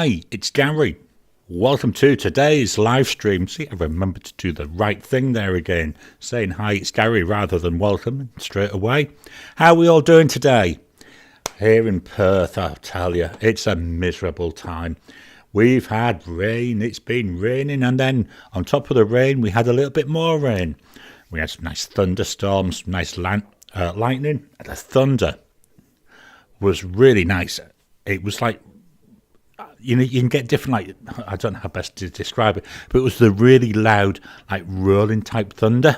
Hi, it's Garry. Welcome to today's live stream. See, I remembered to do the right thing there again, saying hi, it's Garry rather than welcome straight away. How are we all doing today? Here in Perth, I'll tell you, it's a miserable time. We've had rain, it's been raining, and then on top of the rain, we had a little bit more rain. We had some nice thunderstorms, nice lightning, and the thunder was really nice. It was like, you can get different, like, I don't know how best to describe it, but it was the really loud, like, rolling type thunder.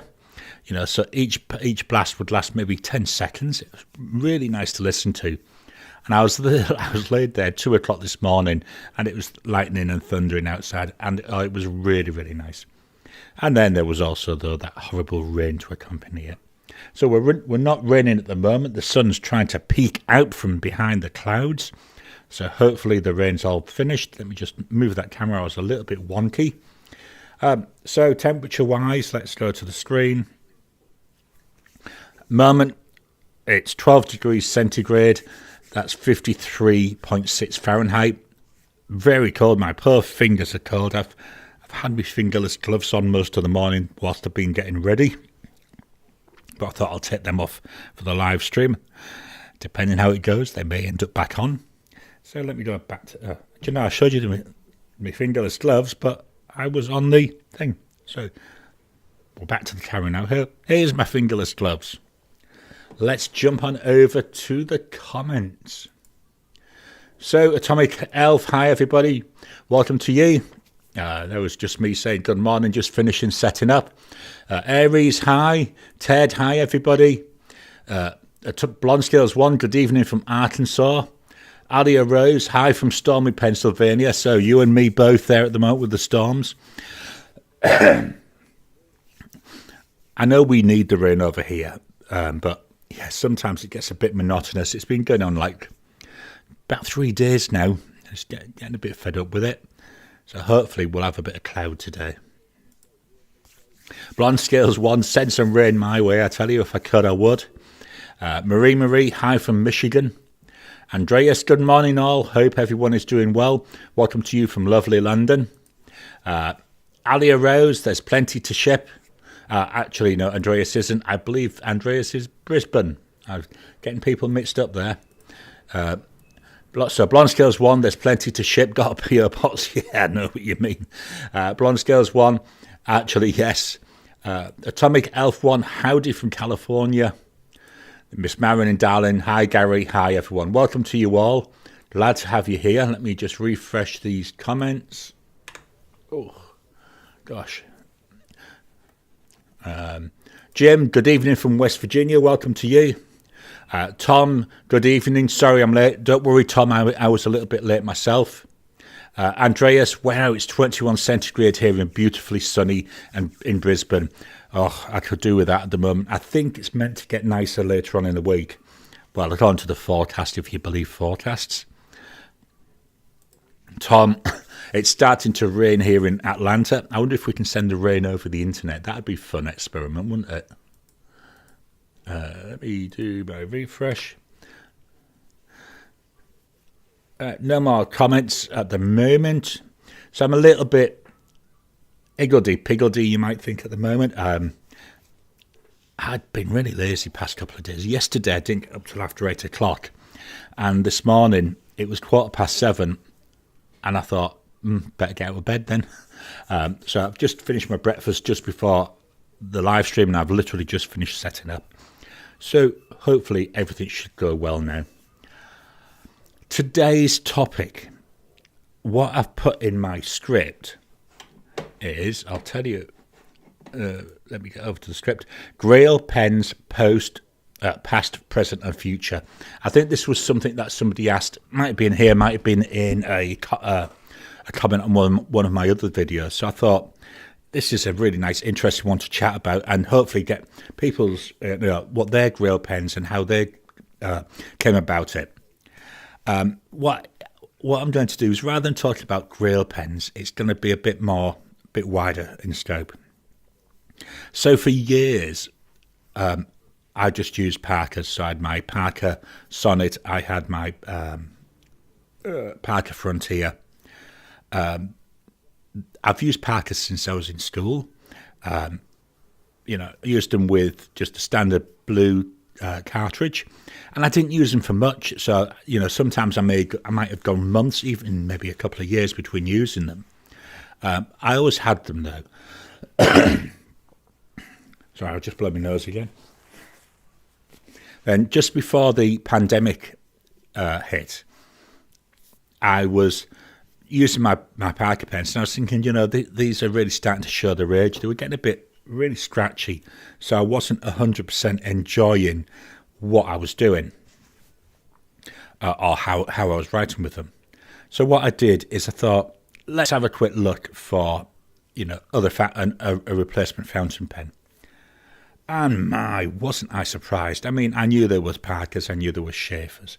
So each blast would last maybe 10 seconds. It was really nice to listen to. And I was laid there at 2 o'clock this morning, and it was lightning and thundering outside, and it was really, really nice. And then there was also, though, that horrible rain to accompany it. So we're not raining at the moment. The sun's trying to peek out from behind the clouds. So hopefully the rain's all finished. Let me just move that camera. I was a little bit wonky. So temperature-wise, let's go to the screen. Moment, it's 12 degrees centigrade. That's 53.6 Fahrenheit. Very cold. My poor fingers are cold. I've had my fingerless gloves on most of the morning whilst I've been getting ready. But I thought I'll take them off for the live stream. Depending how it goes, they may end up back on. So let me go back to... I showed you my fingerless gloves, but I was on the thing. So we're back to the camera now. Here's my fingerless gloves. Let's jump on over to the comments. So, Atomic Elf, hi everybody. Welcome to you. That was just me saying good morning, just finishing setting up. Aries, hi. Ted, hi everybody. Blonde Scales 1, good evening from Arkansas. Alia Rose, hi from stormy Pennsylvania. So you and me both there at the moment with the storms. I know we need the rain over here, but yeah, sometimes it gets a bit monotonous. It's been going on like about 3 days now. Just getting a bit fed up with it. So hopefully we'll have a bit of cloud today. Blonde Scales 1, send some rain my way. I tell you, if I could, I would. Marie, hi from Michigan. Andreas, good morning all. Hope everyone is doing well. Welcome to you from lovely London. Alia Rose, there's plenty to ship. Actually, no, Andreas isn't. I believe Andreas is Brisbane. I'm getting people mixed up there. So Blonde Scales 1, there's plenty to ship. Got a PO box. Yeah, I know what you mean. Blonde Scales 1, actually, yes. Atomic Elf 1, howdy from California. Miss Marin and Darling, hi Garry, hi everyone. Welcome to you all. Glad to have you here. Let me just refresh these comments. Oh, gosh. Jim, good evening from West Virginia. Welcome to you. Tom, good evening. Sorry I'm late. Don't worry, Tom. I was a little bit late myself. Andreas, wow, it's 21 centigrade here and beautifully sunny and in Brisbane. Oh, I could do with that at the moment. I think it's meant to get nicer later on in the week. Well, according to the forecast, if you believe forecasts. Tom, it's starting to rain here in Atlanta. I wonder if we can send the rain over the internet. That'd be a fun experiment, wouldn't it? Let me do my refresh. No more comments at the moment. So I'm a little bit higgledy-piggledy, you might think, at the moment. I'd been really lazy past couple of days. Yesterday I didn't get up till after 8 o'clock. And this morning it was 7:15. And I thought, better get out of bed then. So I've just finished my breakfast just before the live stream, and I've literally just finished setting up. So hopefully everything should go well now. Today's topic, what I've put in my script is, I'll tell you, let me get over to the script, Grail pens past, present and future. I think this was something that somebody asked, might have been here, might have been in a comment on one of my other videos. So I thought this is a really nice, interesting one to chat about and hopefully get people's, what their Grail pens and how they came about it. What I'm going to do is, rather than talking about Grail pens, it's going to be a bit wider in scope. So for years, I just used Parkers. So I had my Parker Sonnet, I had my Parker Frontier, I've used Parkers since I was in school. I used them with just a standard blue cartridge, and I didn't use them for much. So, sometimes I might have gone months, even maybe a couple of years between using them. I always had them though. Sorry, I'll just blow my nose again. Then, just before the pandemic hit, I was using my Parker pens, and I was thinking, these are really starting to show their age. They were getting a bit really scratchy, so I wasn't 100% enjoying what I was doing or how I was writing with them. So what I did is I thought, let's have a quick look for a replacement fountain pen. And wasn't I surprised. I mean, I knew there was Parkers, I knew there was Schaefers,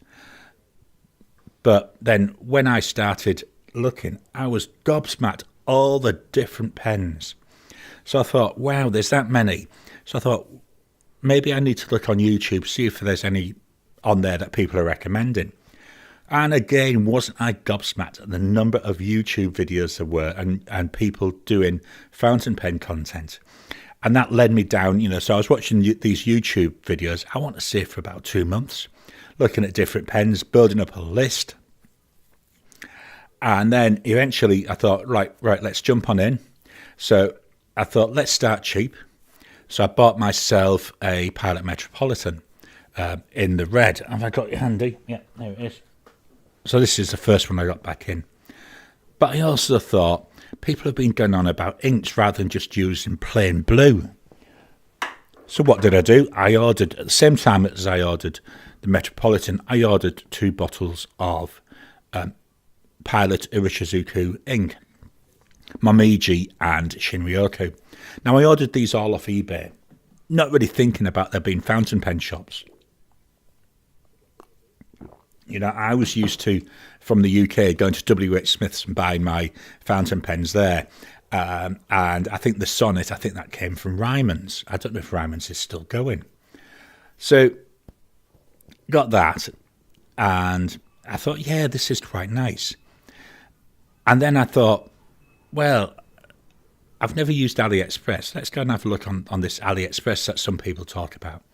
but then when I started looking, I was gobsmacked all the different pens. So I thought, wow, there's that many. So I thought, maybe I need to look on YouTube, see if there's any on there that people are recommending. And again, wasn't I gobsmacked at the number of YouTube videos there were and people doing fountain pen content. And that led me down, so I was watching these YouTube videos, I want to say for about 2 months, looking at different pens, building up a list. And then eventually I thought, right, let's jump on in. So I thought, let's start cheap. So I bought myself a Pilot Metropolitan in the red. Have I got it handy? Yeah, there it is. So this is the first one I got back in. But I also thought, people have been going on about inks rather than just using plain blue. So what did I do? I ordered, at the same time as I ordered the Metropolitan, I ordered 2 bottles of Pilot Irishizuku ink, Momiji and Shinryoku. Now I ordered these all off eBay, not really thinking about there being fountain pen shops. I was used to, from the UK, going to W.H. Smith's and buying my fountain pens there. And I think the Sonnet, that came from Ryman's. I don't know if Ryman's is still going. So, got that. And I thought, yeah, this is quite nice. And then I thought, well, I've never used AliExpress. Let's go and have a look on this AliExpress that some people talk about.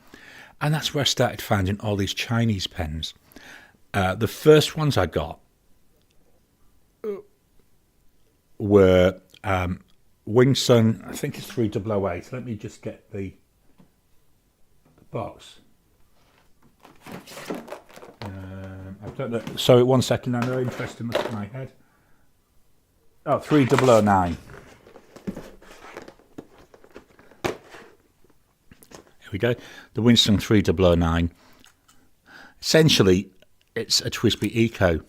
And that's where I started finding all these Chinese pens. The first ones I got were Wingsun, I think it's 3008. Let me just get the box. I don't know. Sorry, 1 second. I know interesting look at my head. Oh, 3009. Here we go. The Wingsun 3009. Essentially, it's a TWSBI Eco,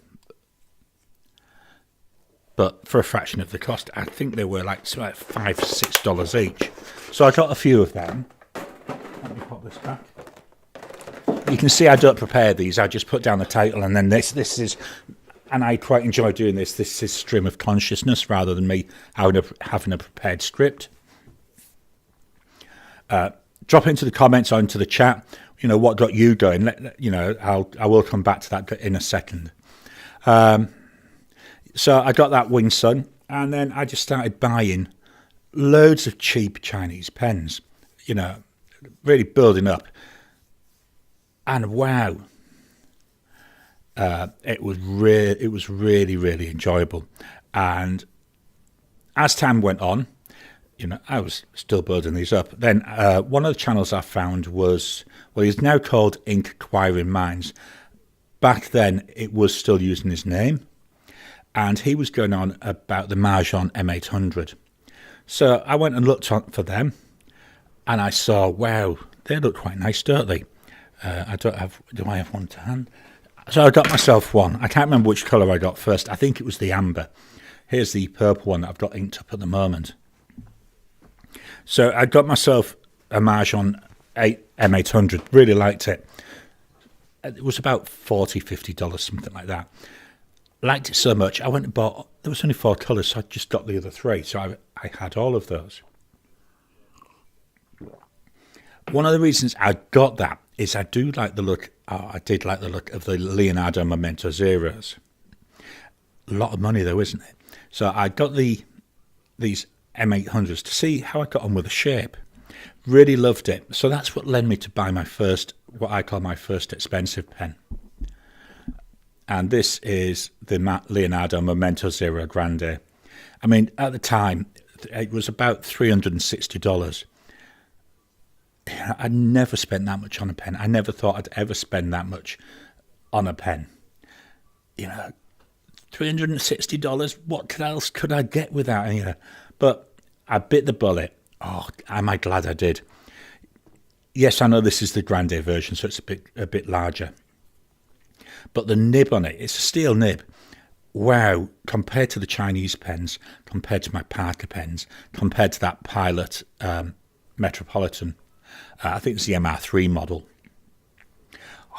but for a fraction of the cost. I think they were like $5, $6 each. So I got a few of them. Let me pop this back. You can see I don't prepare these. I just put down the title, and then this is, and I quite enjoy doing this. This is stream of consciousness rather than me having a prepared script. Drop into the comments or into the chat. What got you going? I will come back to that in a second. So I got that Wingsun, and then I just started buying loads of cheap Chinese pens. Really building up. And wow, it was really, really enjoyable. And as time went on, I was still building these up. Then one of the channels I found was, he's now called Ink Acquiring Minds. Back then, it was still using his name. And he was going on about the Mahjong M800. So I went and looked for them. And I saw, wow, they look quite nice, don't they? Do I have one to hand? So I got myself one. I can't remember which colour I got first. I think it was the amber. Here's the purple one that I've got inked up at the moment. So I got myself a Mahjong M800, really liked it. It was about $40, $50, something like that. Liked it so much, I went and bought, there was only 4 colours, so I just got the other 3. So I had all of those. One of the reasons I got that is I did like the look of the Leonardo Memento Zeros. A lot of money though, isn't it? So I got these M800s to see how I got on with the shape. Really loved it. So that's what led me to buy my first, what I call my first expensive pen. And this is the Leonardo Momento Zero Grande. I mean, at the time, it was about $360. I'd never spent that much on a pen. I never thought I'd ever spend that much on a pen. You know, $360. What else could I get with that? You know, but I bit the bullet. Oh, am I glad I did? Yes, I know this is the Grande version, so it's a bit larger. But the nib on it, it's a steel nib. Wow, compared to the Chinese pens, compared to my Parker pens, compared to that Pilot Metropolitan, I think it's the MR3 model.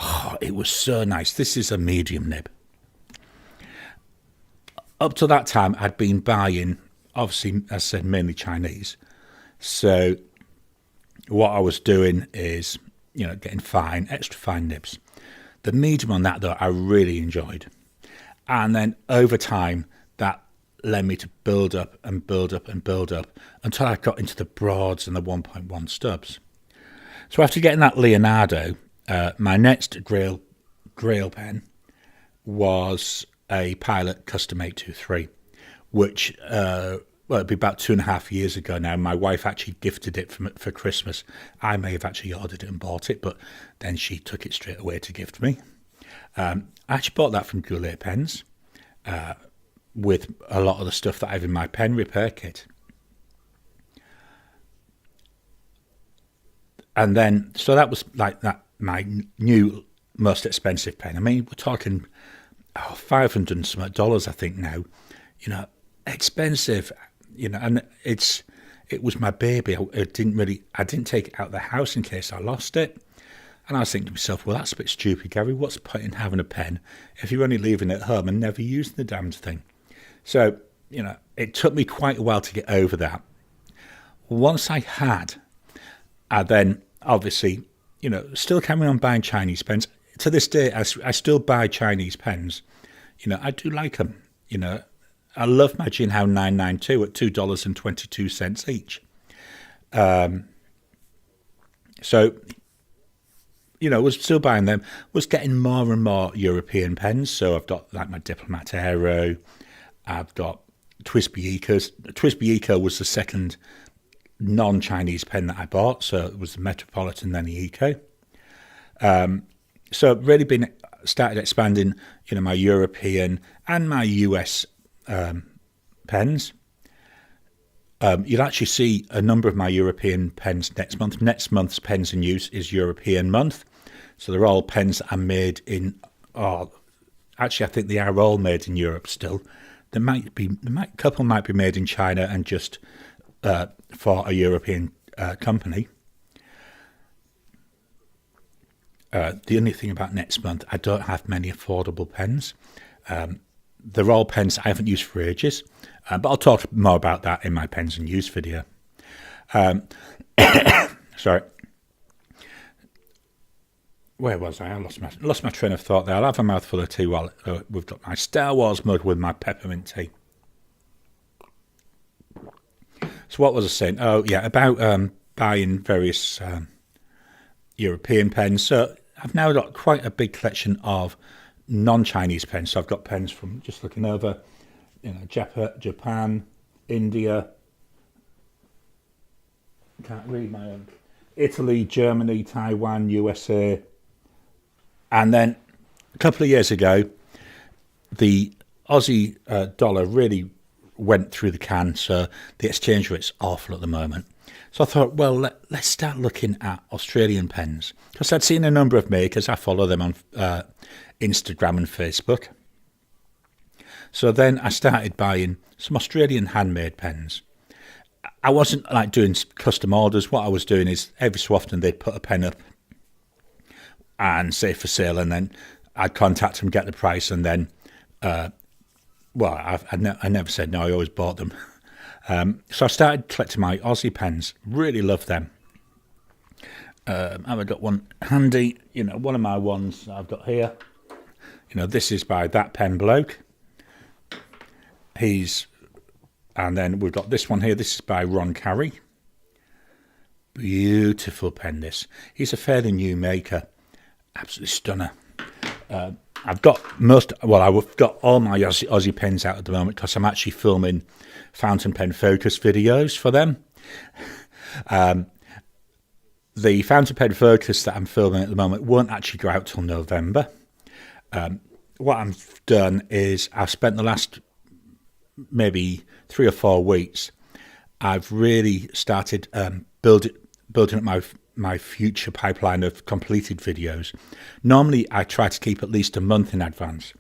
Oh, it was so nice. This is a medium nib. Up to that time, I'd been buying, obviously, as I said, mainly Chinese. So what I was doing is, you know, getting extra fine nibs. The medium on that, though, I really enjoyed. And then over time, that led me to build up and build up and build up until I got into the broads and the 1.1 stubs. So after getting that Leonardo, my next Grail pen was a Pilot Custom 823, which, well, it'd be about 2.5 years ago now. My wife actually gifted it for Christmas. I may have actually ordered it and bought it, but then she took it straight away to gift me. I actually bought that from Goulet Pens with a lot of the stuff that I have in my pen repair kit. And then, so that was like that, my new most expensive pen. I mean, we're talking $500 and some dollars, I think now. You know, expensive. You know, and it was my baby. I didn't take it out of the house in case I lost it. And I was thinking to myself, well, that's a bit stupid, Gary. What's the point in having a pen if you're only leaving it at home and never using the damned thing? So, you know, it took me quite a while to get over that. Once I had, I then obviously, you know, still carrying on buying Chinese pens. To this day, I still buy Chinese pens. You know, I do like them. You know, I love my Jinhao 992 at $2.22 each. So, you know, was still buying them, was getting more and more European pens. So I've got like my Diplomat Aero, I've got TWSBI Ecos. TWSBI Eco was the second non-Chinese pen that I bought. So it was the Metropolitan, then the Eco. So I've really started expanding, you know, my European and my US pens. You'll actually see a number of my European pens next month. Next month's Pens in Use is European month. So they're all pens that are made in, actually I think they are all made in Europe still. A couple might be made in China and just for a European company. The only thing about next month, I don't have many affordable pens. They're all pens I haven't used for ages, but I'll talk more about that in my Pens and Use video. Sorry. Where was I? I lost my train of thought there. I'll have a mouthful of tea while we've got my Star Wars mug with my peppermint tea. So what was I saying? Oh, yeah, about buying various European pens. So I've now got quite a big collection of non-Chinese pens. So I've got pens from, just looking over, you know, Japan, India, can't read my own, Italy, Germany, Taiwan, USA. And then a couple of years ago, the Aussie dollar really went through the can, so the exchange rate's awful at the moment. So I thought, well, let's start looking at Australian pens, because I'd seen a number of makers. I follow them on Instagram and Facebook. So then I started buying some Australian handmade pens. I wasn't like doing custom orders. What I was doing is every so often they'd put a pen up and say for sale, and then I'd contact them, get the price, and then, well, I never said no. I always bought them. So I started collecting my Aussie pens. Really love them. I've got one handy. You know, one of my ones that I've got here. You know, this is by That Pen Bloke. And then we've got this one here. This is by Garry. Beautiful pen, this. He's a fairly new maker. Absolutely stunner. I've got I've got all my Aussie pens out at the moment because I'm actually filming fountain pen focus videos for them. The fountain pen focus that I'm filming at the moment won't actually go out till November. What I've done is I've spent the last maybe 3 or 4 weeks. I've really started building up my future pipeline of completed videos. Normally, I try to keep at least a month in advance,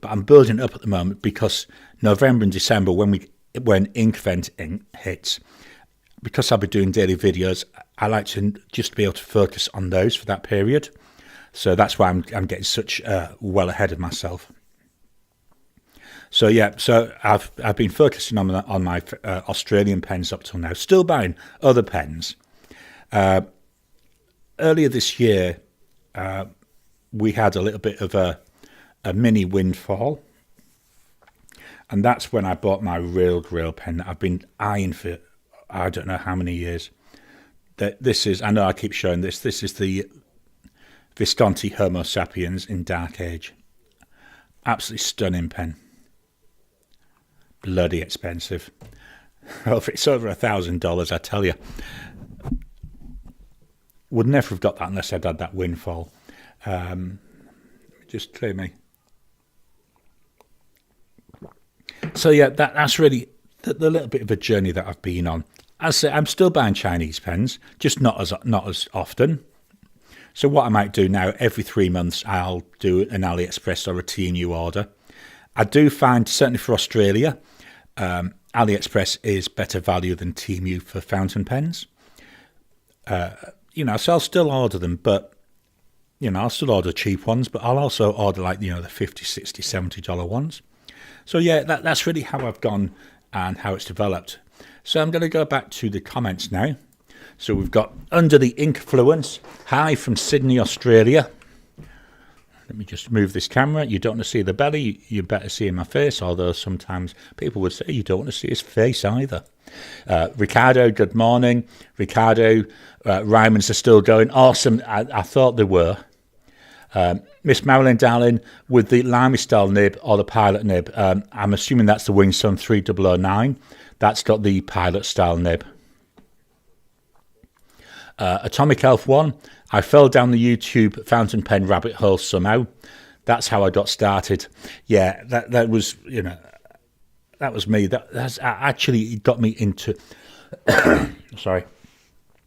but I'm building up at the moment because November and December, when Inkvent hits, because I'll be doing daily videos, I like to just be able to focus on those for that period. So that's why I'm getting such well ahead of myself. So yeah, so I've been focusing on my Australian pens up till now. Still buying other pens. Earlier this year, we had a little bit of a mini windfall, and that's when I bought my real grail pen that I've been eyeing for I don't know how many years. This is, I know I keep showing this. This is the Visconti Homo Sapiens in Dark Age. Absolutely stunning pen. Bloody expensive. It's over $1,000, I tell you. Would never have got that unless I'd had that windfall. Just clear me. So yeah, that's really the little bit of a journey that I've been on. As I say, I'm still buying Chinese pens, just not as often. So what I might do now, every 3 months, I'll do an AliExpress or a TNU order. I do find, certainly for Australia, AliExpress is better value than TNU for fountain pens. So I'll still order them, but, I'll still order cheap ones, but I'll also order the $50, $60, $70 ones. So yeah, that's really how I've gone and how it's developed. So I'm going to go back to the comments now. So we've got Under the Influence. Hi from Sydney, Australia. Let me just move this camera. You don't want to see the belly. You better see my face, although sometimes people would say you don't want to see his face either. Ricardo, good morning. Ricardo, Ryman's are still going. Awesome. I thought they were. Miss Marilyn Darling, with the Limey style nib or the pilot nib, I'm assuming that's the Wingsun 3009. That's got the pilot style nib. Atomic Elf 1, I fell down the YouTube fountain pen rabbit hole somehow. That's how I got started. Yeah, that was, that was me. That's actually, it got me into, sorry,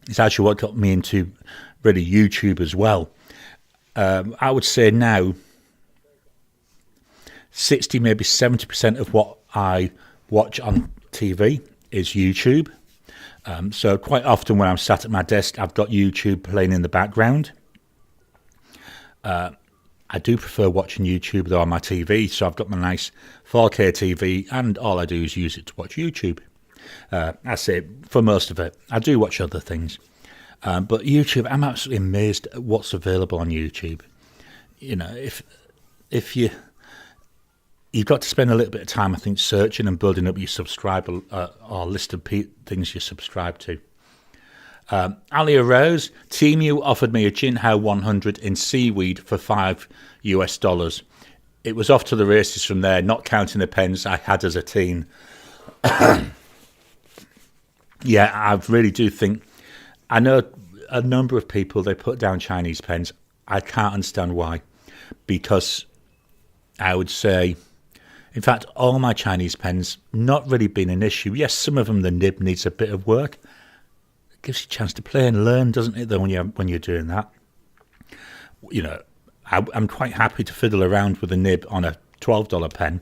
it's actually what got me into really YouTube as well. I would say now 60, maybe 70% of what I watch on TV is YouTube. So quite often when I'm sat at my desk, I've got YouTube playing in the background. I do prefer watching YouTube though on my TV, so I've got my nice 4K TV, and all I do is use it to watch YouTube. I say for most of it. I do watch other things. But YouTube, I'm absolutely amazed at what's available on YouTube. If you've got to spend a little bit of time, I think, searching and building up your subscriber or list of things you subscribe to. Alia Rose, Temu offered me a Jinhao 100 in seaweed for $5. It was off to the races from there, not counting the pens I had as a teen. Yeah, I really do think, I know a number of people, they put down Chinese pens. I can't understand why, because I would say, in fact, all my Chinese pens, not really been an issue. Yes, some of them, the nib needs a bit of work. It gives you a chance to play and learn, doesn't it, though, when you're doing that? I'm quite happy to fiddle around with a nib on a $12 pen.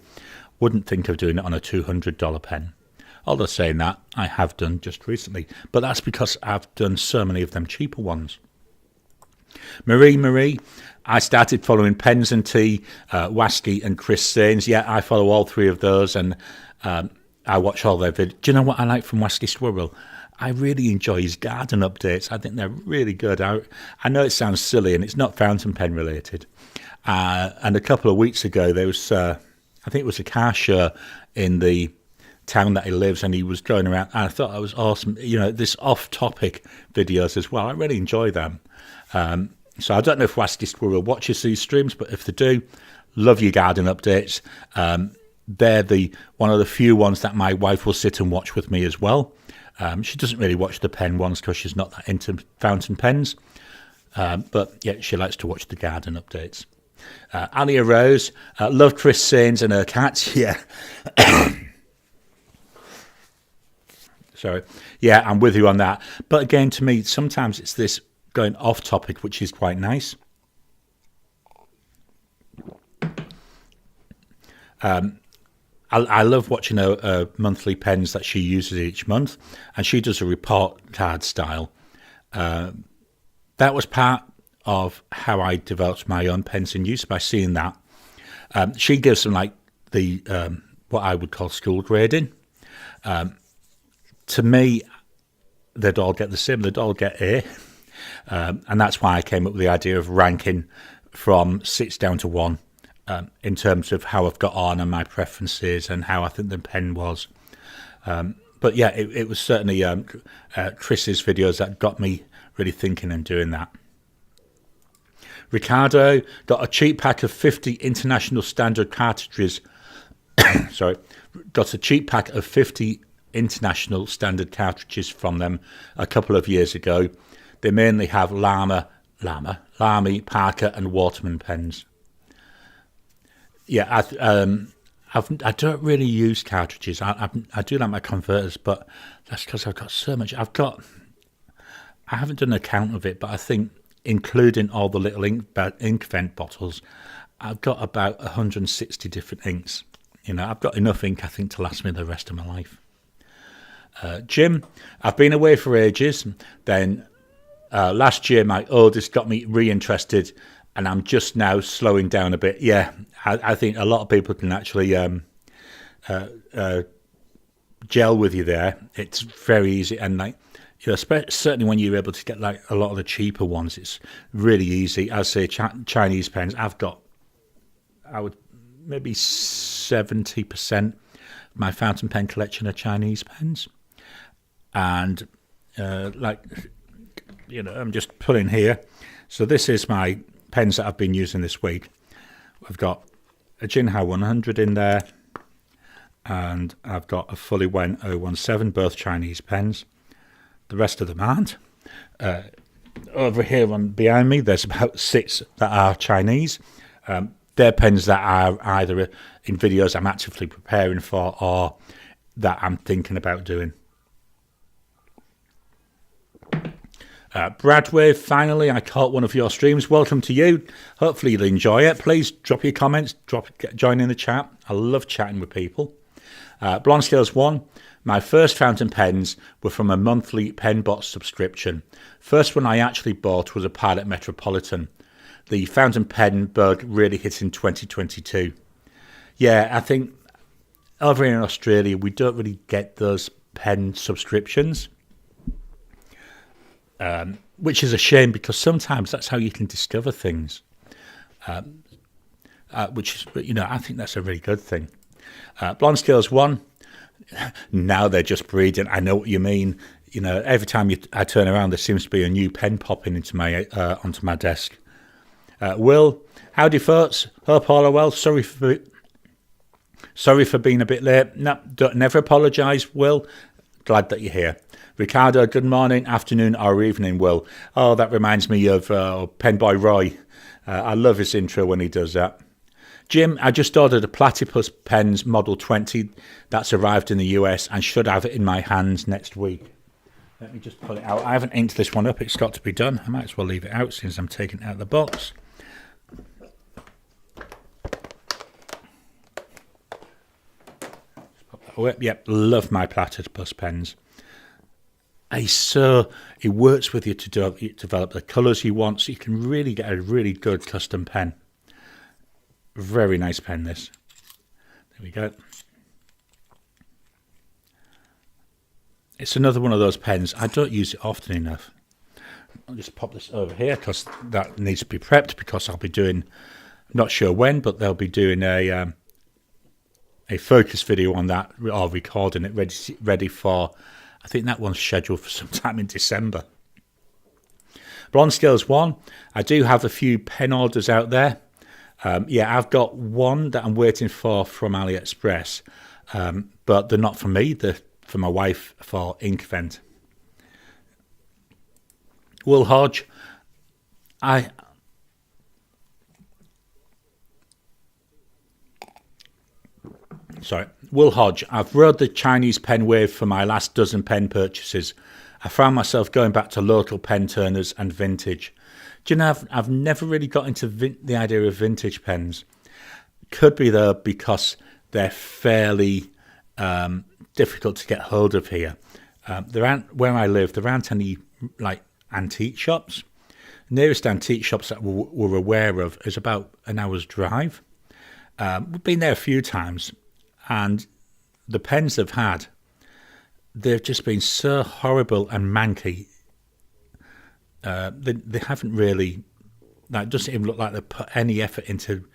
Wouldn't think of doing it on a $200 pen. Although saying that, I have done just recently. But that's because I've done so many of them cheaper ones. Marie, I started following Pens and Tea, Wasky and Chris Sains. Yeah, I follow all three of those, and I watch all their videos. Do you know what I like from Wasky Squirrel? I really enjoy his garden updates. I think they're really good. I know it sounds silly, and it's not fountain pen related. And a couple of weeks ago, there was... I think it was a car show in the town that he lives, and he was going around, and I thought that was awesome. This off-topic videos as well, I really enjoy them. So I don't know if Wasky Squirrel watches these streams, but if they do, love your garden updates. They're one of the few ones that my wife will sit and watch with me as well. She doesn't really watch the pen ones because she's not that into fountain pens. But yeah, she likes to watch the garden updates. Alia Rose, love Chris Sains and her cats. Yeah. Sorry. Yeah, I'm with you on that. But again, to me, sometimes it's this going off topic, which is quite nice. I love watching her monthly pens that she uses each month, and she does a report card style. That was part of how I developed my own pens in use, by seeing that. She gives them like the what I would call school grading. To me, they'd all get the same. They'd all get A. And that's why I came up with the idea of ranking from 6 down to 1 in terms of how I've got on and my preferences and how I think the pen was. But yeah, it was certainly Chris's videos that got me really thinking and doing that. Ricardo got a cheap pack of 50 international standard cartridges. Sorry, got a cheap pack of 50 international standard cartridges from them a couple of years ago. They mainly have Lamy, Parker, and Waterman pens. Yeah, I don't really use cartridges. I do like my converters, but that's because I've got so much. I haven't done an account of it, but I think including all the little ink vent bottles, I've got about 160 different inks. I've got enough ink, I think, to last me the rest of my life. Jim, I've been away for ages. Then last year, my oldest got me reinterested, and I'm just now slowing down a bit. Yeah, I think a lot of people can actually gel with you there. It's very easy, and certainly when you're able to get like a lot of the cheaper ones, it's really easy. As say Chinese pens, I would maybe 70% of my fountain pen collection are Chinese pens, and I'm just pulling here. So this is my pens that I've been using this week. I've got a Jinhao 100 in there, and I've got a Fully Wen 017, both Chinese pens. The rest of them aren't. Over here behind me, there's about 6 that are Chinese. They're pens that are either in videos I'm actively preparing for or that I'm thinking about doing. Bradway, finally, I caught one of your streams. Welcome to you. Hopefully you'll enjoy it. Please drop your comments, join in the chat. I love chatting with people. Blonde Scales 1, my first fountain pens were from a monthly PenBot subscription. First one I actually bought was a Pilot Metropolitan. The fountain pen bug really hit in 2022. Yeah, I think over here in Australia, we don't really get those pen subscriptions. Which is a shame, because sometimes that's how you can discover things. I think that's a really good thing. Blonde Scales 1, now they're just breeding. I know what you mean. Every time I turn around, there seems to be a new pen popping into onto my desk. Will, howdy folks. Hope all are well. Sorry for being a bit late. No, never apologise, Will. Glad that you're here. Ricardo, good morning, afternoon or evening, Will. Oh, that reminds me of Penboy Roy. I love his intro when he does that. Jim, I just ordered a Platypus Pens Model 20 that's arrived in the US and should have it in my hands next week. Let me just pull it out. I haven't inked this one up. It's got to be done. I might as well leave it out since I'm taking it out of the box. Yep, love my Platypus pens. It works with you to develop the colours you want, so you can really get a really good custom pen. Very nice pen, this. There we go. It's another one of those pens. I don't use it often enough. I'll just pop this over here because that needs to be prepped, because I'll be doing, not sure when, but they'll be doing a a focus video on that, or recording it ready for, I think that one's scheduled for sometime in December. But on Scales 1, I do have a few pen orders out there. I've got one that I'm waiting for from AliExpress, but they're not from me, they're for my wife for Inkvent. Will Hodge, Will Hodge, I've rode the Chinese pen wave for my last dozen pen purchases. I found myself going back to local pen turners and vintage. Do you know, I've never really got into the idea of vintage pens. Could be though because they're fairly difficult to get hold of here. Where I live, there aren't any like antique shops. Nearest antique shops that we're aware of is about an hour's drive. We've been there a few times, and the pens they've had, they've just been so horrible and manky. They haven't really, it doesn't even look like they put any effort into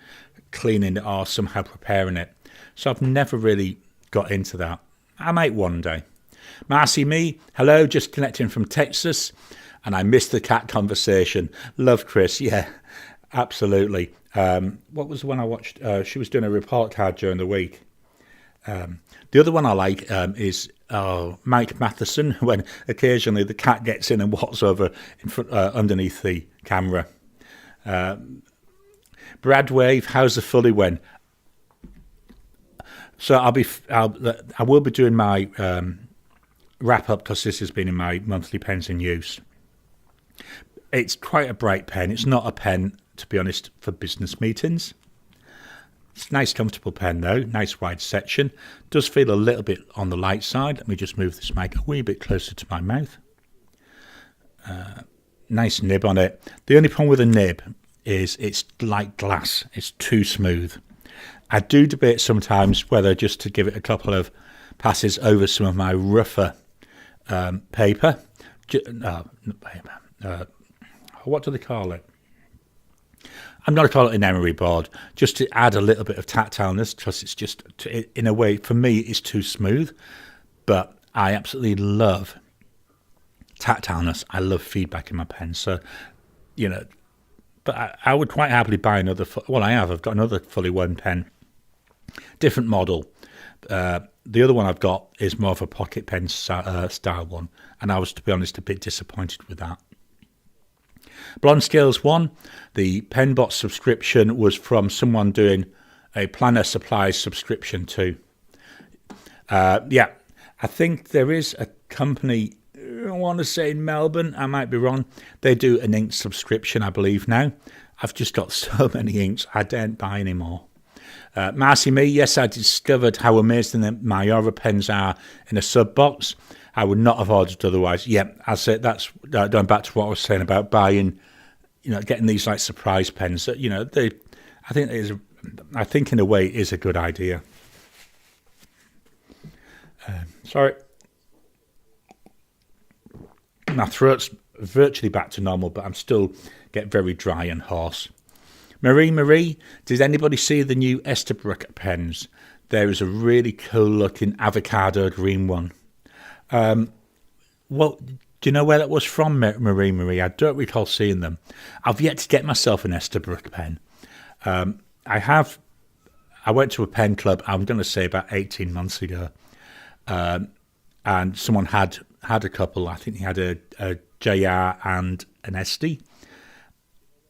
cleaning it or somehow preparing it. So I've never really got into that. I might one day. Marcy Me, hello, just connecting from Texas, and I missed the cat conversation. Love Chris, yeah, absolutely. What was the one I watched? She was doing a report card during the week. The other one I like is Mike Matheson, when occasionally the cat gets in and walks over in front, underneath the camera. Brad Wave, how's the fully when? So I will be doing my wrap up because this has been in my monthly pens in use. It's quite a bright pen. It's not a pen, to be honest, for business meetings. It's a nice, comfortable pen, though. Nice wide section. Does feel a little bit on the light side. Let me just move this mic a wee bit closer to my mouth. Nice nib on it. The only problem with the nib is it's like glass. It's too smooth. I do debate sometimes whether just to give it a couple of passes over some of my rougher paper. Not paper. What do they call it? I'm not calling it an emery board, just to add a little bit of tactileness, because it's just, in a way, for me, it's too smooth. But I absolutely love tactileness. I love feedback in my pen. So, but I would quite happily buy another. Well, I've got another fully wound pen, different model. The other one I've got is more of a pocket pen style one, and I was, to be honest, a bit disappointed with that. Blonde Scales 1, the PenBot subscription was from someone doing a Planner Supplies subscription too. I think there is a company, I want to say in Melbourne, I might be wrong, they do an ink subscription, I believe now. I've just got so many inks, I daren't buy any more. Marcy Me, yes, I discovered how amazing the Mayora pens are in a sub box. I would not have ordered otherwise. Yeah, I said that's going back to what I was saying about buying, getting these like surprise pens. That I think in a way it is a good idea. Sorry, my throat's virtually back to normal, but I'm still get very dry and hoarse. Marie, did anybody see the new Estabrook pens? There is a really cool looking avocado green one. Well, do you know where that was from, Marie? I don't recall seeing them. I've yet to get myself an Estabrook pen. I went to a pen club, I'm going to say about 18 months ago, and someone had a couple. I think he had a JR and an SD.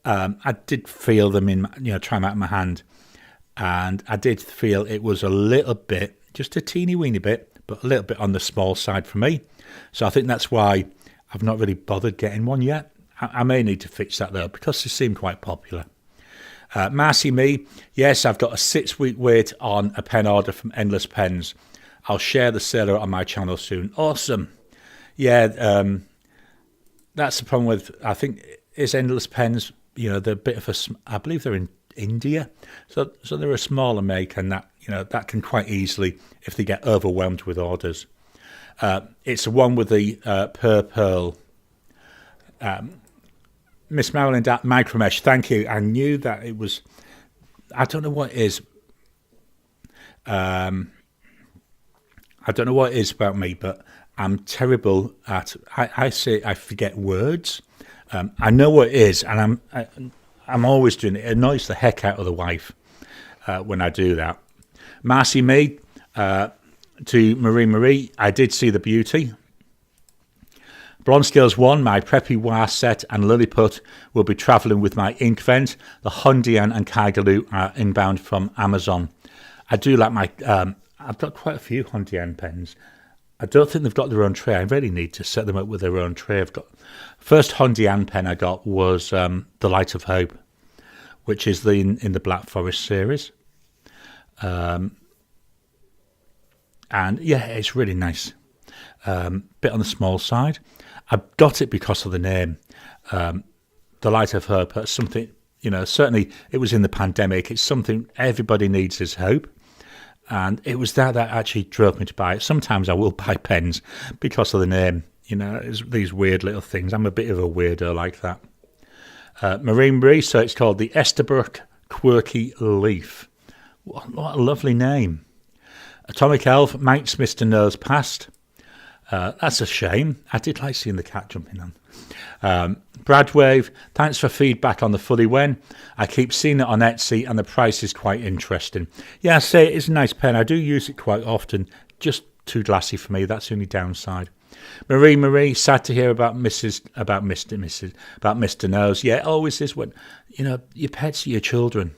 I did feel them try them out in my hand, and I did feel it was a little bit, just a teeny weeny bit, but a little bit on the small side for me. So I think that's why I've not really bothered getting one yet. I may need to fix that though, because they seem quite popular. Marcy Me, yes, I've got a 6-week wait on a pen order from Endless Pens. I'll share the sale on my channel soon. Awesome. Yeah, that's the problem with, I think, is Endless Pens, they're a bit of I believe they're in India. So they're a smaller make, and that can quite easily, if they get overwhelmed with orders. It's the one with the Pearl. Miss Marilyn, Micromesh, thank you. I knew that it was, I don't know what it is. I don't know what it is about me, but I'm terrible at. I say I forget words. I know what it is, and I'm always doing it. It annoys the heck out of the wife when I do that. Marcy me to Marie. I did see the beauty. Blonde Scales 1, my Preppy War set and Lilliput will be travelling with my ink vent. The Hondian and Kaigaloo are inbound from Amazon. I do like my... I've got quite a few Hondian pens. I don't think they've got their own tray. I really need to set them up with their own tray. First Hondian pen I got was The Light of Hope, which is in the Black Forest series. And yeah, it's really nice. Bit on the small side. I got it because of the name. The Light of Hope. That's something, certainly it was in the pandemic. It's something everybody needs is hope. And it was that actually drove me to buy it. Sometimes I will buy pens because of the name. It's these weird little things. I'm a bit of a weirdo like that. Marie, so it's called the Estabrook Quirky Leaf. What a lovely name. Atomic Elf, Mike's Mr. Nose Past. That's a shame. I did like seeing the cat jumping on. Bradwave, thanks for feedback on the Fully When. I keep seeing it on Etsy and the price is quite interesting. Yeah, I say it's a nice pen. I do use it quite often. Just too glassy for me. That's the only downside. Marie, sad to hear about Mr. Nose. Yeah, it always is when, your pets are your children.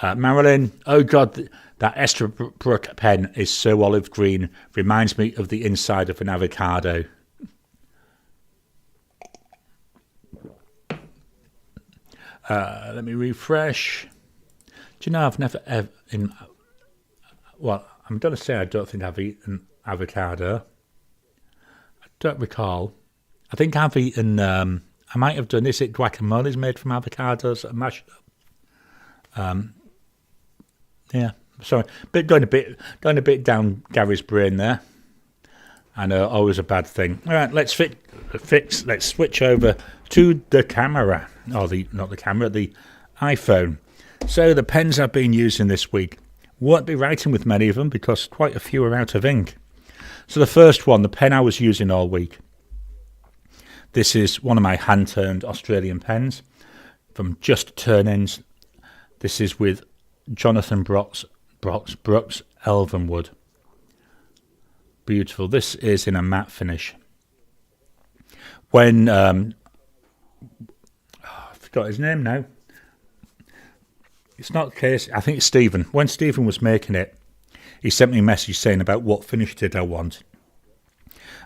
Marilyn, oh God, that Estabrook pen is so olive green. Reminds me of the inside of an avocado. Let me refresh. Do you know I've never ever I'm going to say I don't think I've eaten avocado. I don't recall. I think I've eaten. I might have done. Is it guacamole made from avocados and mashed up? Yeah. Sorry, going a bit down Gary's brain there. I know, always a bad thing. All right, let's switch over to the camera. Not the camera, the iPhone. So the pens I've been using this week. Won't be writing with many of them because quite a few are out of ink. So the first one, the pen I was using all week. This is one of my hand-turned Australian pens from Just Turn-Ins. This is with Jonathan Brooks Elvenwood. Beautiful. This is in a matte finish. When I forgot his name now. It's not Casey. I think it's Stephen. When Stephen was making it, he sent me a message saying about what finish did I want,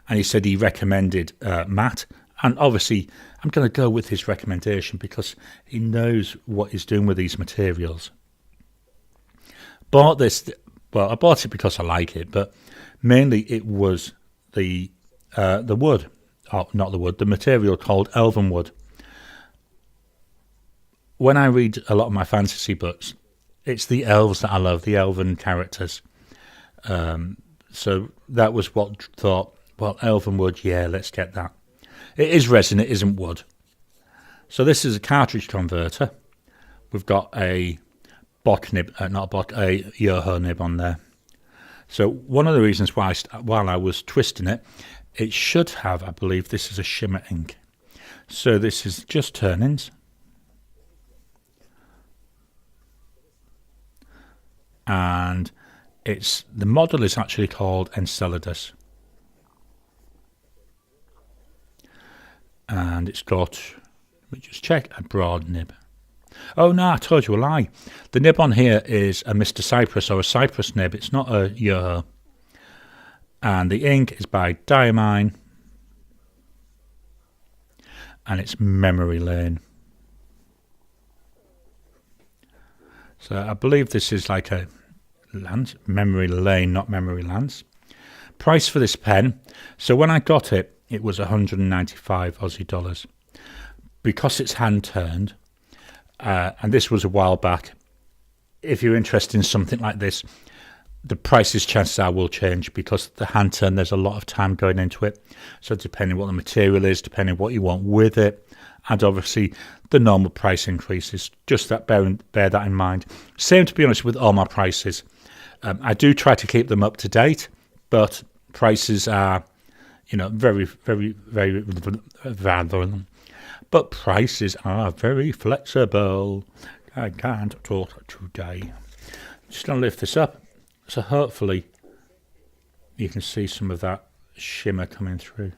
and he said he recommended matte. And obviously, I'm going to go with his recommendation because he knows what he's doing with these materials. Bought this. Well, I bought it because I like it, but mainly it was the wood. Oh, not the wood. The material called Elvenwood. When I read a lot of my fantasy books, it's the elves that I love, the elven characters. So that was what thought. Well, Elvenwood, yeah, let's get that. It is resin, it isn't wood. So this is a cartridge converter. We've got a Bock nib, a Yoho nib on there. So one of the reasons why, while I was twisting it, it should have, I believe, this is a shimmer ink. So this is Just Turn-Ins. And the model is actually called Enceladus. And it's got, let me just check, a broad nib. Oh no, I told you a lie. The nib on here is a Mr. Cypress or a Cypress nib. It's not a Yoho. And the ink is by Diamine. And it's Memory Lane. So I believe this is like a Lance, Memory Lane, not Memory Lance. Price for this pen. So when I got it, it was 195 Aussie dollars. Because it's hand turned, and this was a while back, if you're interested in something like this, the prices, chances are, will change because the hand turn, there's a lot of time going into it. So depending what the material is, depending what you want with it, and obviously the normal price increases. Just that bear that in mind. Same, to be honest, with all my prices. I do try to keep them up to date, but prices are, very, very, very but prices are very flexible. I can't talk today. Just going to lift this up, so hopefully you can see some of that shimmer coming through.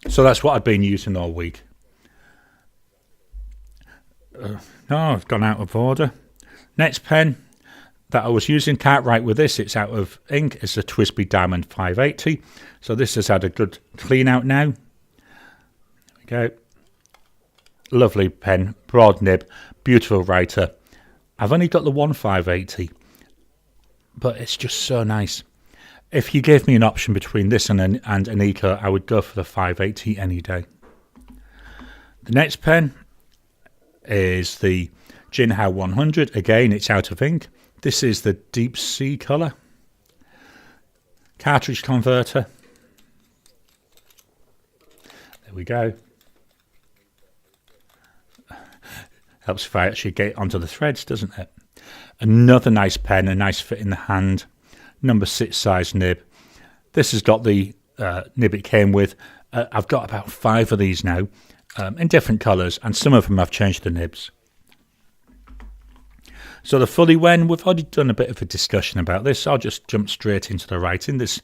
So that's what I've been using all week. No, I've gone out of order. Next pen that I was using, can't write with this, it's out of ink. It's a Twisby Diamond 580. So this has had a good clean out now. There we go. Lovely pen, broad nib, beautiful writer. I've only got the one 580, but it's just so nice. If you gave me an option between this and an Eco, I would go for the 580 any day. The next pen is the Jinhao 100. Again, it's out of ink. This is the deep sea colour. Cartridge converter. There we go. Helps if I actually get onto the threads, doesn't it? Another nice pen, a nice fit in the hand. Number 6 size nib. This has got the nib it came with. I've got about 5 of these now in different colours, and some of them I've changed the nibs. So the Fully Wen, we've already done a bit of a discussion about this. I'll just jump straight into the writing. This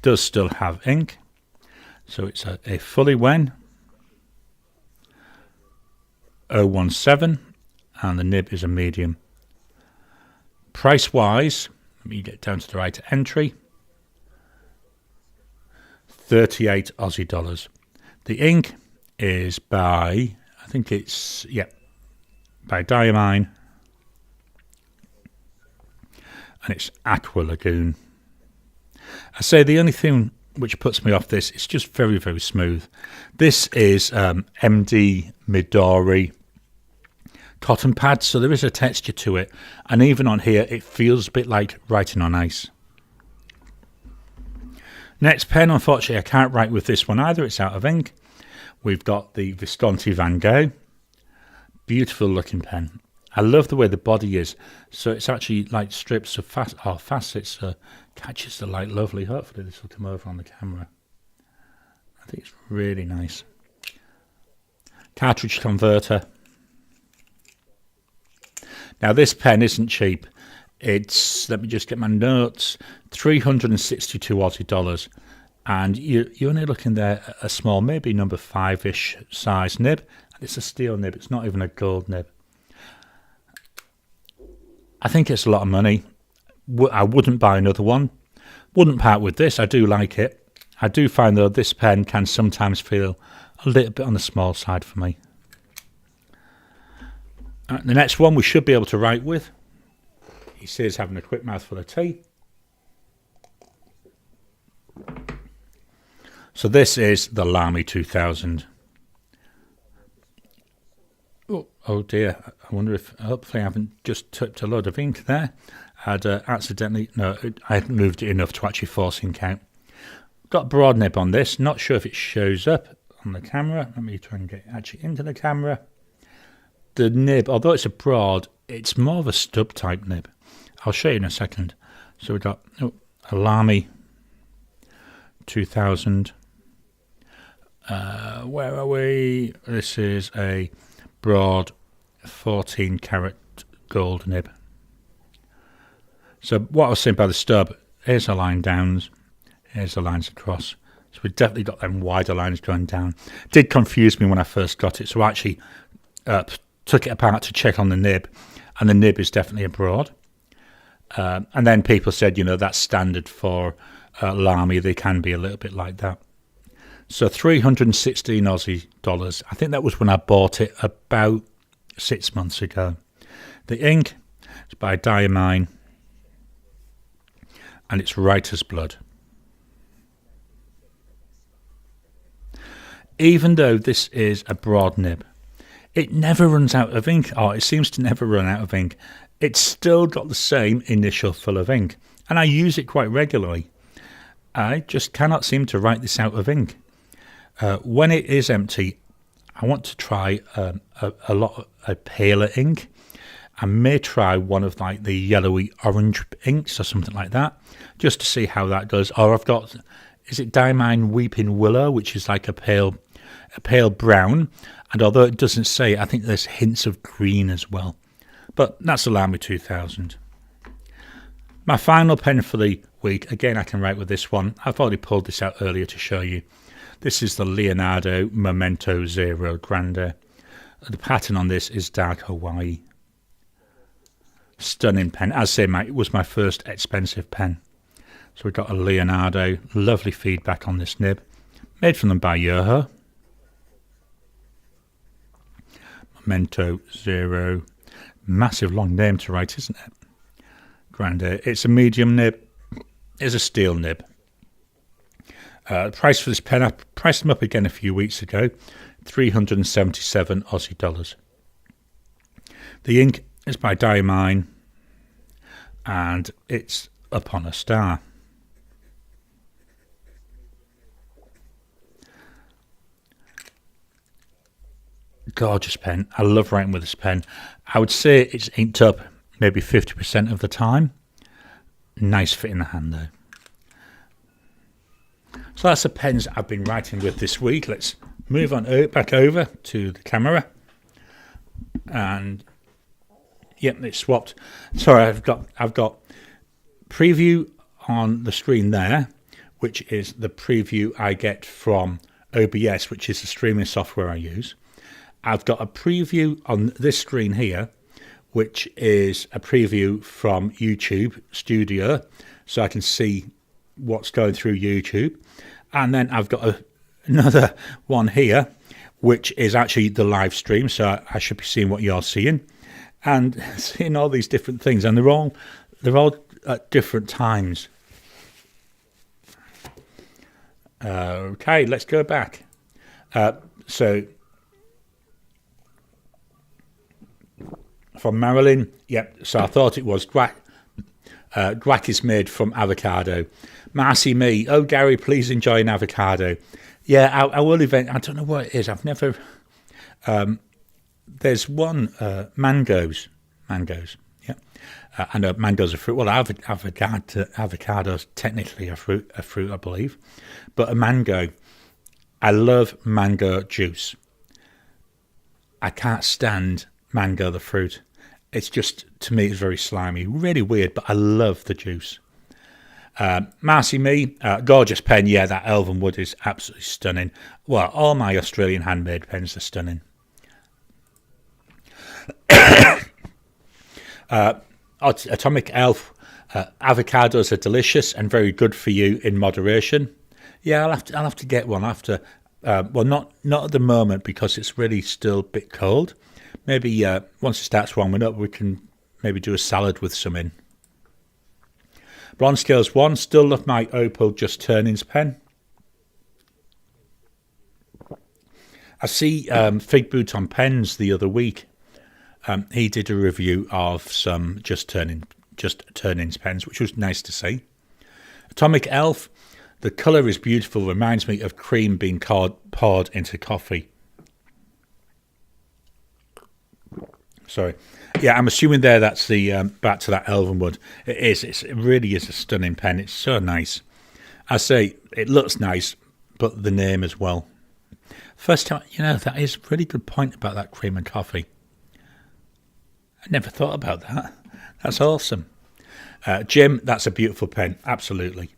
does still have ink. So it's a Fully Wen 017, and the nib is a medium. Price wise, let me get down to the right entry, 38 Aussie dollars. The ink is by, I think it's, by Diamine, and it's Aqua Lagoon. I say the only thing which puts me off this, it's just very, very smooth. This is MD Midori cotton pad, so there is a texture to it, and even on here it feels a bit like writing on ice. Next pen, unfortunately I can't write with this one either, it's out of ink. We've got the Visconti Van Gogh. Beautiful looking pen. I love the way the body is, so it's actually like strips of facets, catches the light lovely. Hopefully this will come over on the camera. I think it's really nice. Cartridge converter. Now this pen isn't cheap. It's, let me just get my notes, 362 Aussie dollars, and you're only looking there at a small, maybe number 5-ish size nib, and it's a steel nib, it's not even a gold nib. I think it's a lot of money. I wouldn't buy another one, wouldn't part with this. I do like it. I do find though this pen can sometimes feel a little bit on the small side for me. The next one we should be able to write with. He says having a quick mouthful of tea. So this is the Lamy 2000. Oh dear, I wonder if, hopefully I haven't just tipped a load of ink there. I'd accidentally, no, I hadn't moved it enough to actually force ink out. Got a broad nib on this, not sure if it shows up on the camera. Let me try and get it actually into the camera. The nib, although it's a broad, it's more of a stub type nib. I'll show you in a second. So we've got a Lamy 2000. Where are we? This is a broad 14 carat gold nib. So what I was saying about the stub, here's a line downs, here's the lines across. So we've definitely got them wider lines going down. It did confuse me when I first got it, so I actually took it apart to check on the nib, and the nib is definitely a broad. And then people said, that's standard for Lamy, they can be a little bit like that. So 316 Aussie dollars. I think that was when I bought it about 6 months ago. The ink is by Diamine, and it's Writer's Blood. Even though this is a broad nib, it never runs out of ink, or it seems to never run out of ink. It's still got the same initial fill of ink, and I use it quite regularly. I just cannot seem to write this out of ink. When it is empty, I want to try a paler ink, I may try one of like the yellowy orange inks or something like that, just to see how that does. Or I've got, is it Diamine Weeping Willow, which is like a pale brown, and although it doesn't say, I think there's hints of green as well. But that's the Lamy 2000. My final pen for the week, again I can write with this one. I've already pulled this out earlier to show you. This is the Leonardo Memento Zero Grande. The pattern on this is Dark Hawaii. Stunning pen. As I say, it was my first expensive pen. So we've got a Leonardo. Lovely feedback on this nib. Made from them by Yoho. Memento Zero. Massive long name to write, isn't it? Grande. It's a medium nib. It's a steel nib. The price for this pen, I priced them up again a few weeks ago. 377 Aussie dollars. The ink is by Diamine, and it's Upon a Star. Gorgeous pen. I love writing with this pen. I would say it's inked up maybe 50% of the time. Nice fit in the hand though. So that's the pens I've been writing with this week. Let's move on back over to the camera. And yep, it's swapped. Sorry, I've got preview on the screen there, which is the preview I get from OBS, which is the streaming software I use. I've got a preview on this screen here, which is a preview from YouTube Studio, so I can see what's going through YouTube. And then I've got another one here, which is actually the live stream, so I should be seeing what you're seeing and seeing all these different things, and they're all at different times. Okay, let's go back. So from Marilyn, yep. So I thought it was guac. Guac is made from avocado. Marcy me, oh Gary, please enjoy an avocado. Yeah, I will event. I don't know what it is. I've never. There's one mangoes. Yeah, I know mangoes are fruit. Well, avocado's technically a fruit, I believe, but a mango. I love mango juice. I can't stand mango the fruit. It's just, to me, it's very slimy, really weird. But I love the juice. Marcy me, gorgeous pen. Yeah, that elven wood is absolutely stunning. Well, all my Australian handmade pens are stunning. Atomic Elf, avocados are delicious and very good for you in moderation. Yeah, I'll have to get one after. Well, not at the moment because it's really still a bit cold. Maybe once it starts warming up, we can maybe do a salad with some in. Blonde Scales 1, still love my Opal Just Turnings pen. I see Fig Boot on Pens the other week. He did a review of some Just Turnings pens, which was nice to see. Atomic Elf, the colour is beautiful, reminds me of cream being poured into coffee. Sorry. Yeah, I'm assuming there that's the back to that Elvenwood. It is. It really is a stunning pen. It's so nice. I say it looks nice, but the name as well. First time, that is a really good point about that cream and coffee. I never thought about that. That's awesome. Jim, that's a beautiful pen. Absolutely.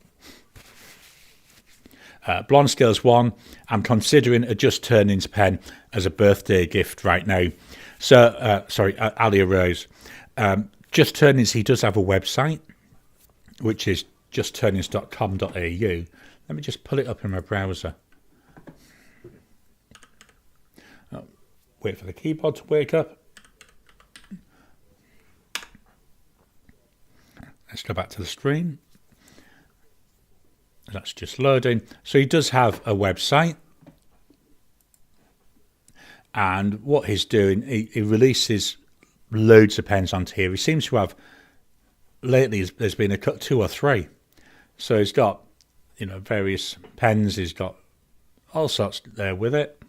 Blonde Scales 1, I'm considering a Just Turnings pen as a birthday gift right now. So, sorry, Alia Rose. Just Turnings, he does have a website, which is justturnings.com.au. Let me just pull it up in my browser. Oh, wait for the keyboard to wake up. Let's go back to the screen. That's just loading. So he does have a website. And what he's doing, he releases loads of pens onto here. He seems to have, lately there's been a cut 2 or 3. So he's got, various pens. He's got all sorts there with it.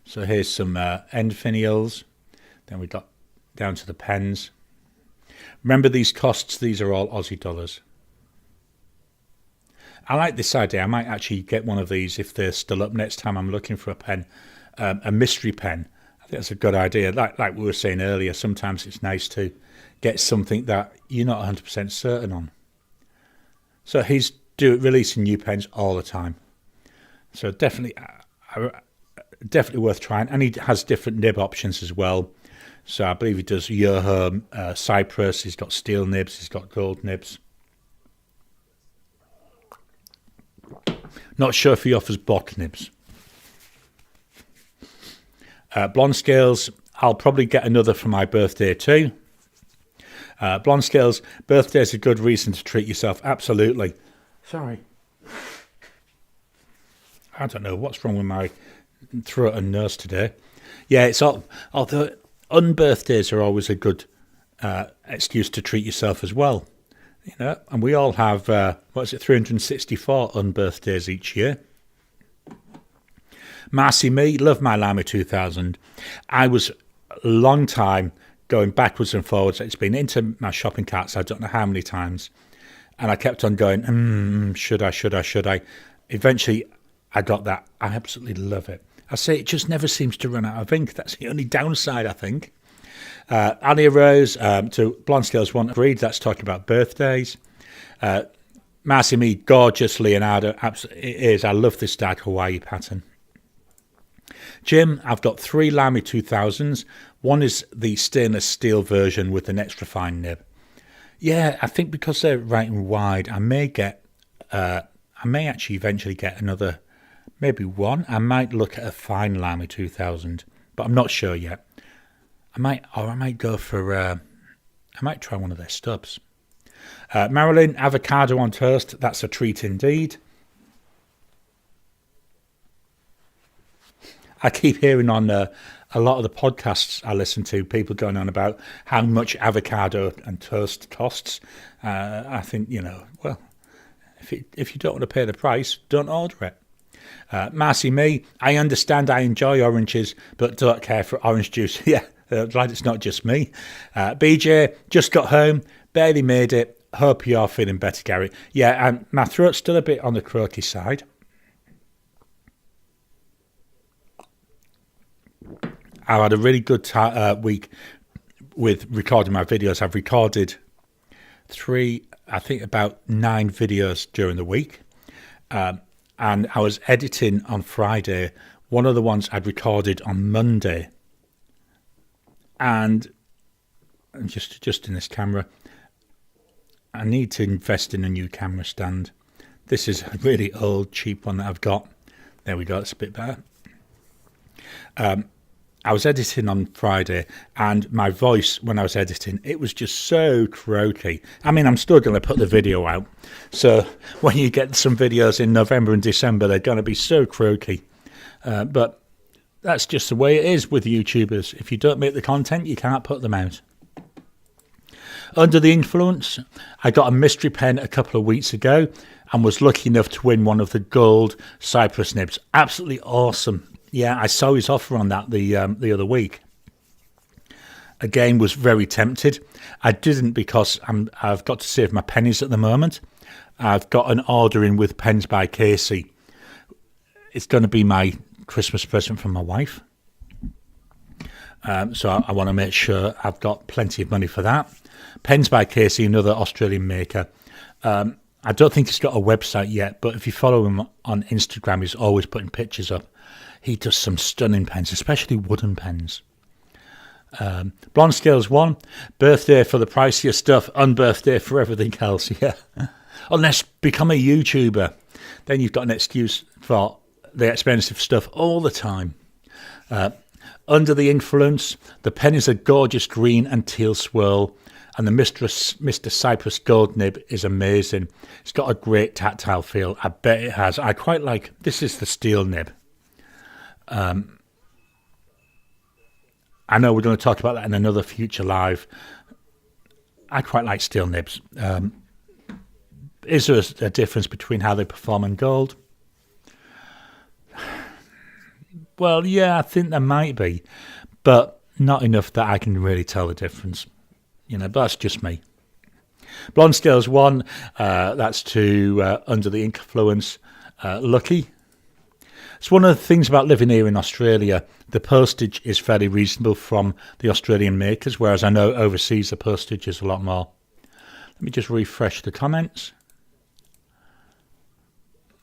So here's some end finials. Then we've got down to the pens. Remember these costs, these are all Aussie dollars. I like this idea. I might actually get one of these if they're still up next time I'm looking for a pen, a mystery pen. I think that's a good idea. Like we were saying earlier, sometimes it's nice to get something that you're not 100% certain on. So he's releasing new pens all the time. So definitely worth trying. And he has different nib options as well. So I believe he does Yoho, Cypress, he's got steel nibs, he's got gold nibs. Not sure if he offers Bock nibs. Blonde scales, I'll probably get another for my birthday too. Blonde scales, birthday's a good reason to treat yourself. Absolutely. Sorry. I don't know what's wrong with my throat and nose today. Yeah, it's all, although unbirthdays are always a good excuse to treat yourself as well. You know, and we all have 364 unbirthdays each year. Marcy Me, love my Lamy 2000. I was a long time going backwards and forwards. It's been into my shopping carts I don't know how many times, and I kept on going, should I? Eventually I got that. I absolutely love it. I say it just never seems to run out of ink. That's the only downside, I think. Annie Rose to Blonde Scales 1 agreed. That's talking about birthdays. Marcy Me, gorgeous Leonardo. Absolutely, it is. I love this dark Hawaii pattern. Jim, I've got 3 Lamy 2000s. One is the stainless steel version with an extra fine nib. Yeah, I think because they're writing wide, I may actually eventually get another, maybe one. I might look at a fine Lamy 2000, but I'm not sure yet. I might go for, I might try one of their stubs. Marilyn, avocado on toast. That's a treat indeed. I keep hearing on a lot of the podcasts I listen to, people going on about how much avocado and toast costs. I think, well, if you don't want to pay the price, don't order it. Marcy Me, I understand I enjoy oranges, but don't care for orange juice. Yeah, glad it's not just me. BJ, just got home, barely made it. Hope you're feeling better, Garry. Yeah, and my throat's still a bit on the croaky side. I've had a really good week with recording my videos. I've recorded about 9 videos during the week. And I was editing on Friday. One of the ones I'd recorded on Monday. And just in this camera, I need to invest in a new camera stand. This is a really old, cheap one that I've got. There we go, it's a bit better. I was editing on Friday, and my voice when I was editing, it was just so croaky. I mean, I'm still going to put the video out. So when you get some videos in November and December, they're going to be so croaky. But that's just the way it is with YouTubers. If you don't make the content, you can't put them out. Under the influence, I got a mystery pen a couple of weeks ago and was lucky enough to win one of the gold Cypress nibs. Absolutely awesome. Yeah, I saw his offer on that the other week. Again, was very tempted. I didn't because I've got to save my pennies at the moment. I've got an order in with Pens by Casey. It's going to be my Christmas present from my wife. So I want to make sure I've got plenty of money for that. Pens by Casey, another Australian maker. I don't think he's got a website yet, but if you follow him on Instagram, he's always putting pictures up. He does some stunning pens, especially wooden pens. Blonde Scales 1, birthday for the pricier stuff, unbirthday for everything else, yeah. Unless become a YouTuber, then you've got an excuse for the expensive stuff all the time. Under the influence, the pen is a gorgeous green and teal swirl, and the Mr. Cypress Gold Nib is amazing. It's got a great tactile feel. I bet it has. I quite like, this is the steel nib. I know we're going to talk about that in another future live. I quite like steel nibs. Is there a difference between how they perform in gold? Well, yeah, I think there might be. But not enough that I can really tell the difference. But that's just me. Blonde Scales 1, that's to Under the Influence, Lucky. It's one of the things about living here in Australia. The postage is fairly reasonable from the Australian makers, whereas I know overseas the postage is a lot more. Let me just refresh the comments.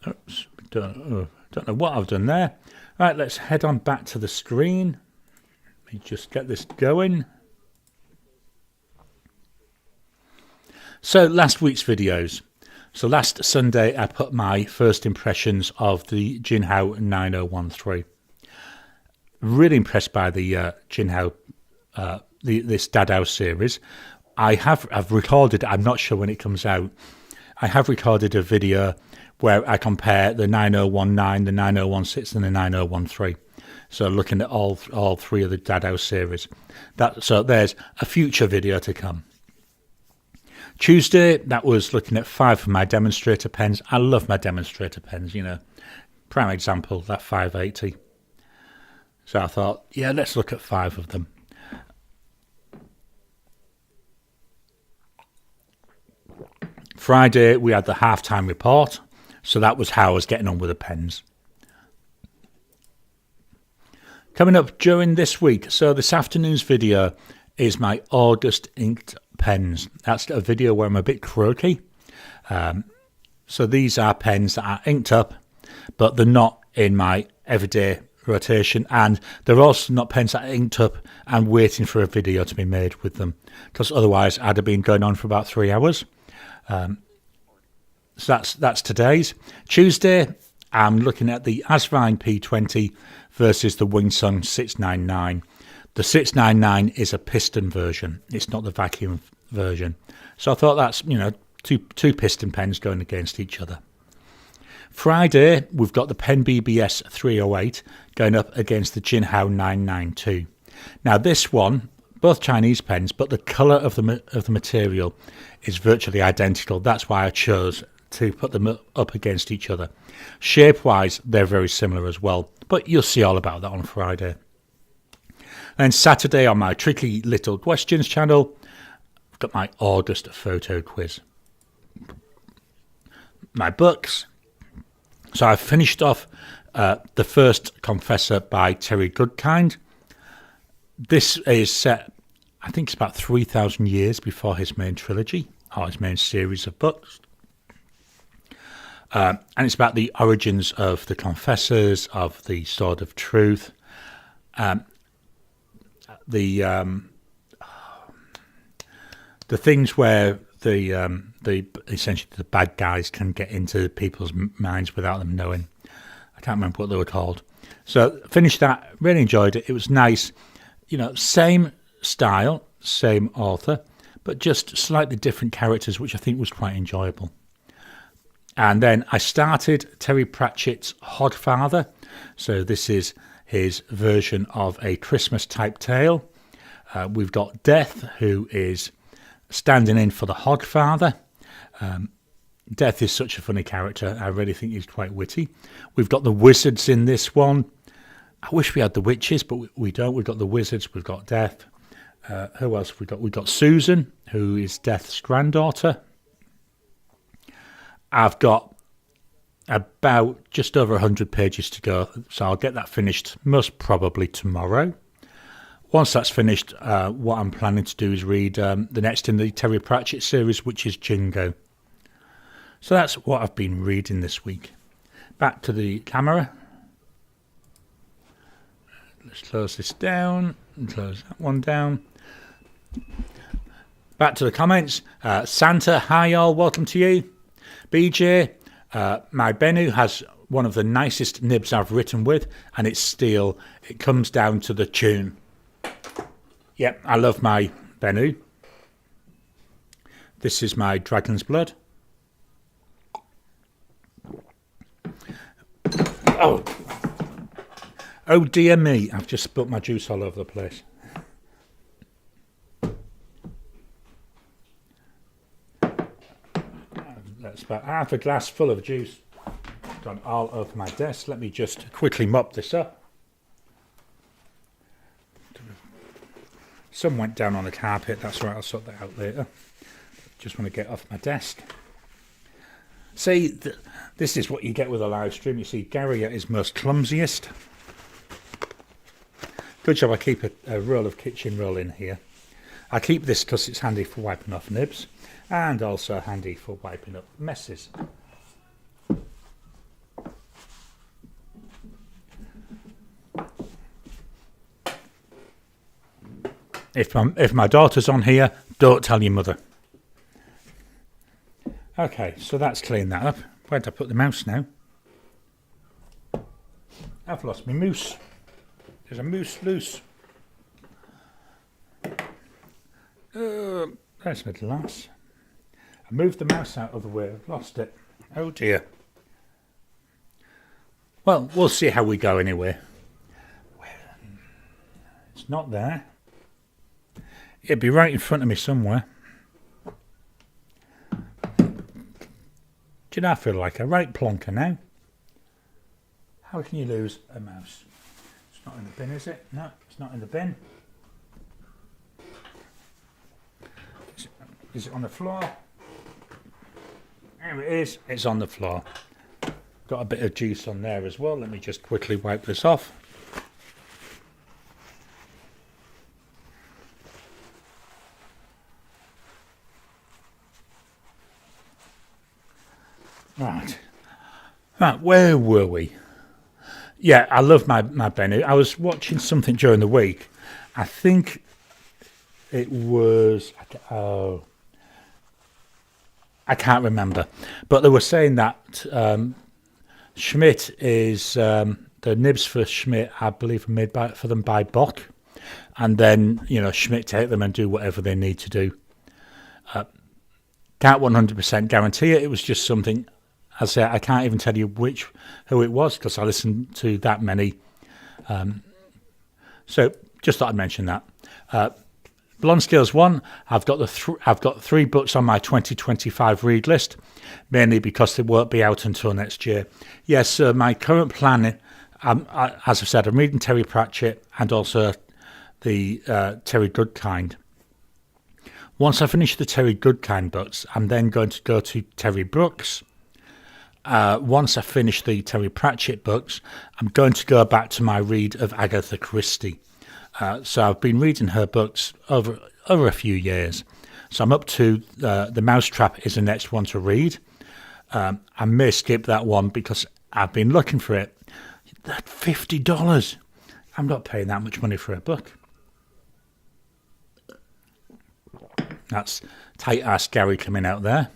Oops, don't know what I've done there. Right, let's head on back to the screen. Let me just get this going. So last week's videos. So last Sunday I put my first impressions of the Jinhao 9013. Really impressed by the Jinhao, this Dadao series. I've recorded, I'm not sure when it comes out, I have recorded a video where I compare the 9019, the 9016 and the 9013. So looking at all three of the Dadao series. So there's a future video to come. Tuesday, that was looking at 5 of my demonstrator pens. I love my demonstrator pens, Prime example, that 580. So I thought, yeah, let's look at 5 of them. Friday, we had the halftime report. So that was how I was getting on with the pens. Coming up during this week, so this afternoon's video is my August inked pens. That's a video where I'm a bit croaky. So these are pens that are inked up, but they're not in my everyday rotation, and they're also not pens that are inked up and waiting for a video to be made with them, because otherwise I'd have been going on for about 3 hours. So that's today's. Tuesday, I'm looking at the Asvine P20 versus the Wingsung 699. The 699 is a piston version. It's not the vacuum version. So I thought that's, two piston pens going against each other. Friday, we've got the Pen BBS 308 going up against the Jinhao 992. Now this one, both Chinese pens, but the colour of the material is virtually identical. That's why I chose to put them up against each other. Shape-wise, they're very similar as well, but you'll see all about that on Friday. Then Saturday on my Tricky Little Questions channel, I've got my August photo quiz. My books. So I've finished off The First Confessor by Terry Goodkind. This is set, I think it's about 3,000 years before his main trilogy, or his main series of books. And it's about the origins of the Confessors, of the Sword of Truth, the things where essentially the bad guys can get into people's minds without them knowing. I can't remember what they were called. So finished that, really enjoyed it. It was nice, same style, same author, but just slightly different characters, which I think was quite enjoyable. And then I started Terry Pratchett's Hodfather. So this is his version of a Christmas type tale. We've got Death, who is standing in for the Hodfather. Death is such a funny character. I really think he's quite witty. We've got the wizards in this one. I wish we had the witches, but we don't. We've got the wizards. We've got Death. Who else have we got? We've got Susan, who is Death's granddaughter. I've got about just over 100 pages to go, so I'll get that finished most probably tomorrow. Once that's finished, what I'm planning to do is read the next in the Terry Pratchett series, which is Jingo. So that's what I've been reading this week. Back to the camera. Let's close this down and close that one down. Back to the comments. Santa, hi y'all, welcome to you. BJ, my Bennu has one of the nicest nibs I've written with, and it's steel. It comes down to the tune. Yep, I love my Bennu. This is my Dragon's Blood. Oh dear me, I've just spilt my juice all over the place. That's about half a glass full of juice gone all over my desk. Let me just quickly mop this up. Some went down on the carpet. That's right, I'll sort that out later. Just want to get off my desk. See, this is what you get with a live stream. You see Garry at his most clumsiest. Good job I keep a roll of kitchen roll in here. I keep this because it's handy for wiping off nibs and also handy for wiping up messes. If my daughter's on here, don't tell your mother. Okay, so that's cleaned that up. Where'd I put the mouse now? I've lost my moose. There's a moose loose. There's my glass. I moved the mouse out of the way. I've lost it. Oh dear. Well, we'll see how we go anyway. It's not there. It'd be right in front of me somewhere. Do you know, I feel like a right plonker now. How can you lose a mouse? It's not in the bin, is it? No, it's not in the bin. Is it on the floor? There it is. It's on the floor. Got a bit of juice on there as well. Let me just quickly wipe this off. Right, where were we? Yeah, I love my Benny. I was watching something during the week. I think it was... I can't remember. But they were saying that Schmidt is... the nibs for Schmidt, I believe, are made for them by Bock. And then, Schmidt take them and do whatever they need to do. Can't 100% guarantee it. It was just something... I can't even tell you who it was because I listened to that many. So just thought I'd mention that. Blonde Scales 1, I've got I've got 3 books on my 2025 read list, mainly because they won't be out until next year. Yes, my current plan, as I've said, I'm reading Terry Pratchett and also the Terry Goodkind. Once I finish the Terry Goodkind books, I'm then going to go to Terry Brooks. Once I finish the Terry Pratchett books, I'm going to go back to my read of Agatha Christie. So I've been reading her books over a few years. So I'm up to The Mousetrap is the next one to read. I may skip that one because I've been looking for it. That $50. I'm not paying that much money for a book. That's tight-ass Garry coming out there.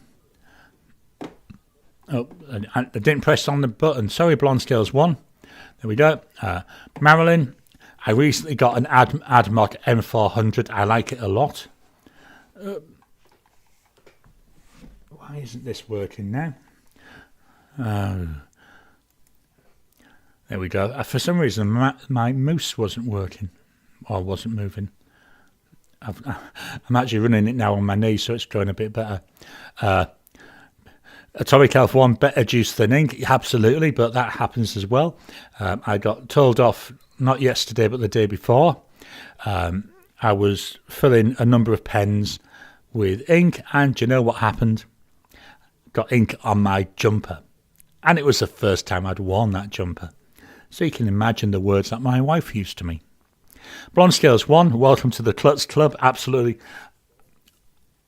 Oh, I didn't press on the button. Sorry, Blonde Scales 1. There we go. Marilyn, I recently got an Admoc M400. I like it a lot. Why isn't this working now? There we go. For some reason, my mouse wasn't working or wasn't moving. I'm actually running it now on my knee, so it's going a bit better. Atomic Health 1, better juice than ink. Absolutely, but that happens as well. I got told off, not yesterday, but the day before. I was filling a number of pens with ink, and do you know what happened? Got ink on my jumper. And it was the first time I'd worn that jumper. So you can imagine the words that my wife used to me. Blonde Scales 1, welcome to the Klutz Club. Absolutely.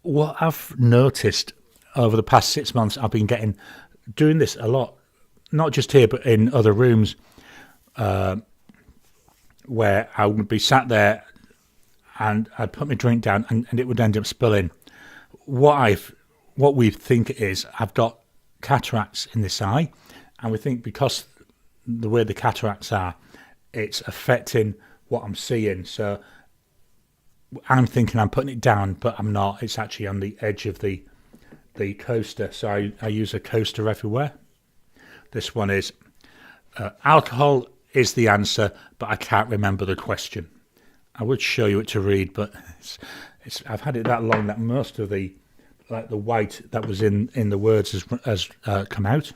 What I've noticed over the past 6 months, I've been doing this a lot, not just here, but in other rooms, where I would be sat there and I'd put my drink down and it would end up spilling. What we think it is, I've got cataracts in this eye, and we think because the way the cataracts are, it's affecting what I'm seeing. So I'm thinking I'm putting it down, but I'm not. It's actually on the edge of the coaster. So I use a coaster everywhere. This one is alcohol is the answer, but I can't remember the question. I would show you it to read, but I've had it that long that most of the white that was in the words has come out.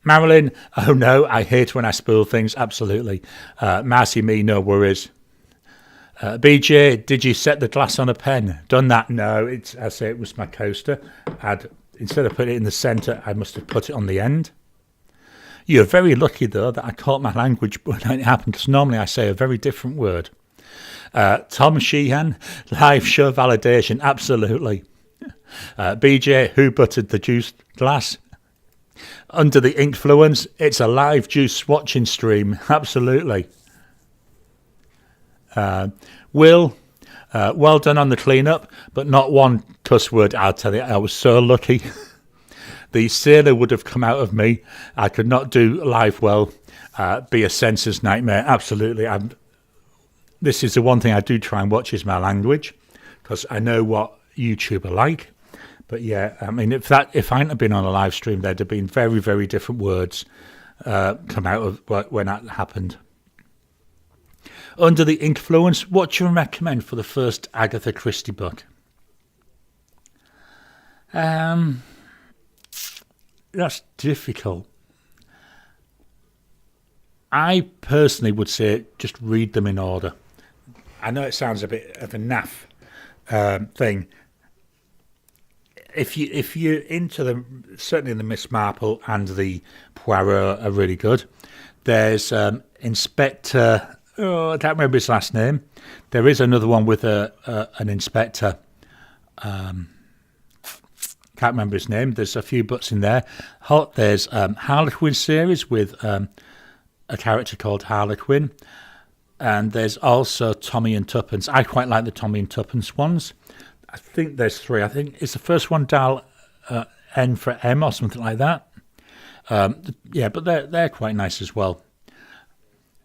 Marilyn, oh no, I hate when I spoil things, absolutely. Marcy me, no worries. BJ, did you set the glass on a pen? Done that? No, I say it was my coaster. Instead of putting it in the centre, I must have put it on the end. You're very lucky, though, that I caught my language when it happened, because normally I say a very different word. Tom Sheehan, live show validation, absolutely. BJ, who buttered the juice glass? Under the influence, it's a live juice watching stream, absolutely. Will, well done on the clean-up, but not one cuss word, I'll tell you. I was so lucky. The sailor would have come out of me. I could not do live well. Be a sensor's nightmare, absolutely. This is the one thing I do try and watch is my language, because I know what YouTube are like. But yeah, I mean, if I hadn't been on a live stream, there'd have been very, very different words come out of when that happened. Under the influence, what do you recommend for the first Agatha Christie book? That's difficult. I personally would say just read them in order. I know it sounds a bit of a naff thing. If you're into them, certainly the Miss Marple and the Poirot are really good. There's Inspector. Oh, I can't remember his last name. There is another one with an inspector. Can't remember his name. There's a few books in there. There's Harlequin series with a character called Harlequin. And there's also Tommy and Tuppence. I quite like the Tommy and Tuppence ones. I think there's 3. I think it's the first one, Dal N for M or something like that. Yeah, but they're quite nice as well.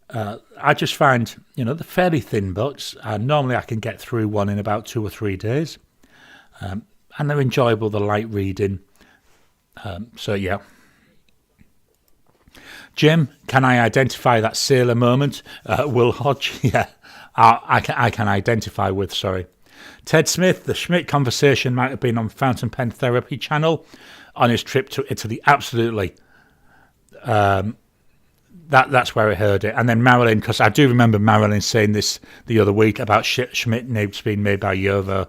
I just find, they're fairly thin books. Normally I can get through one in about 2 or 3 days. And they're enjoyable, they're light reading. So, yeah. Jim, can I identify that sailor moment? Will Hodge, yeah. I can identify with, sorry. Ted Smith, the Schmidt conversation might have been on Fountain Pen Therapy channel on his trip to Italy. Absolutely. That's where I heard it. And then Marilyn, because I do remember Marilyn saying this the other week about Schmidt names being made by Yovo.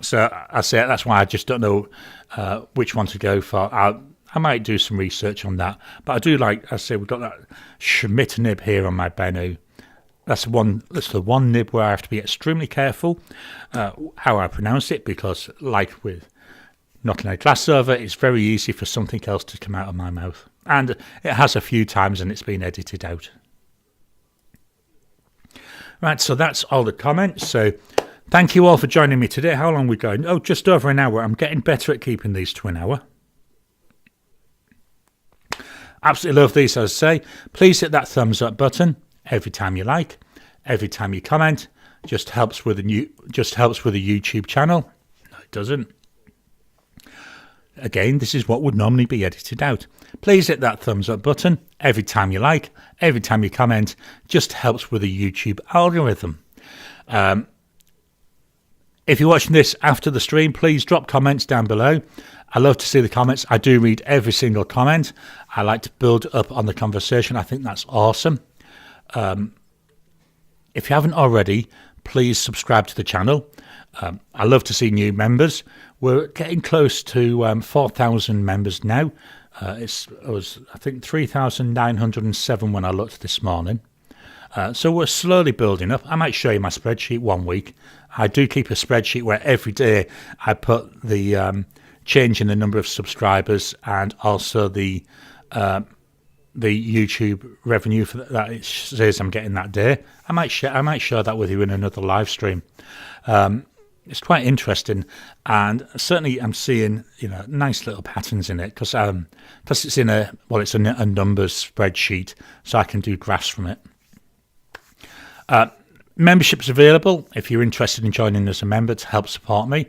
So I say that's why I just don't know which one to go for. I might do some research on that. But I do like, I say, we've got that Schmidt nib here on my Bennu. That's the one nib where I have to be extremely careful how I pronounce it, because like with knocking a glass over, it's very easy for something else to come out of my mouth. And it has a few times and it's been edited out. Right, so that's all the comments. So thank you all for joining me today. How long are we going? Oh, just over an hour. I'm getting better at keeping these to an hour. Absolutely love these, as I say. Please hit that thumbs up button every time you like, every time you comment. Just helps with the YouTube channel. No, it doesn't. Again, this is what would normally be edited out. Please hit that thumbs up button every time you like, every time you comment. Just helps with the YouTube algorithm. If you're watching this after the stream, please drop comments down below. I love to see the comments. I do read every single comment. I like to build up on the conversation. I think that's awesome. If you haven't already, please subscribe to the channel. I love to see new members. We're getting close to 4,000 members now. It was, I think, 3,907 when I looked this morning. So we're slowly building up. I might show you my spreadsheet one week. I do keep a spreadsheet where every day I put the change in the number of subscribers and also the YouTube revenue for that it says I'm getting that day. I might share that with you in another live stream. It's quite interesting, and certainly I'm seeing nice little patterns in it because it's in a numbers spreadsheet, so I can do graphs from it. Membership's available if you're interested in joining as a member to help support me.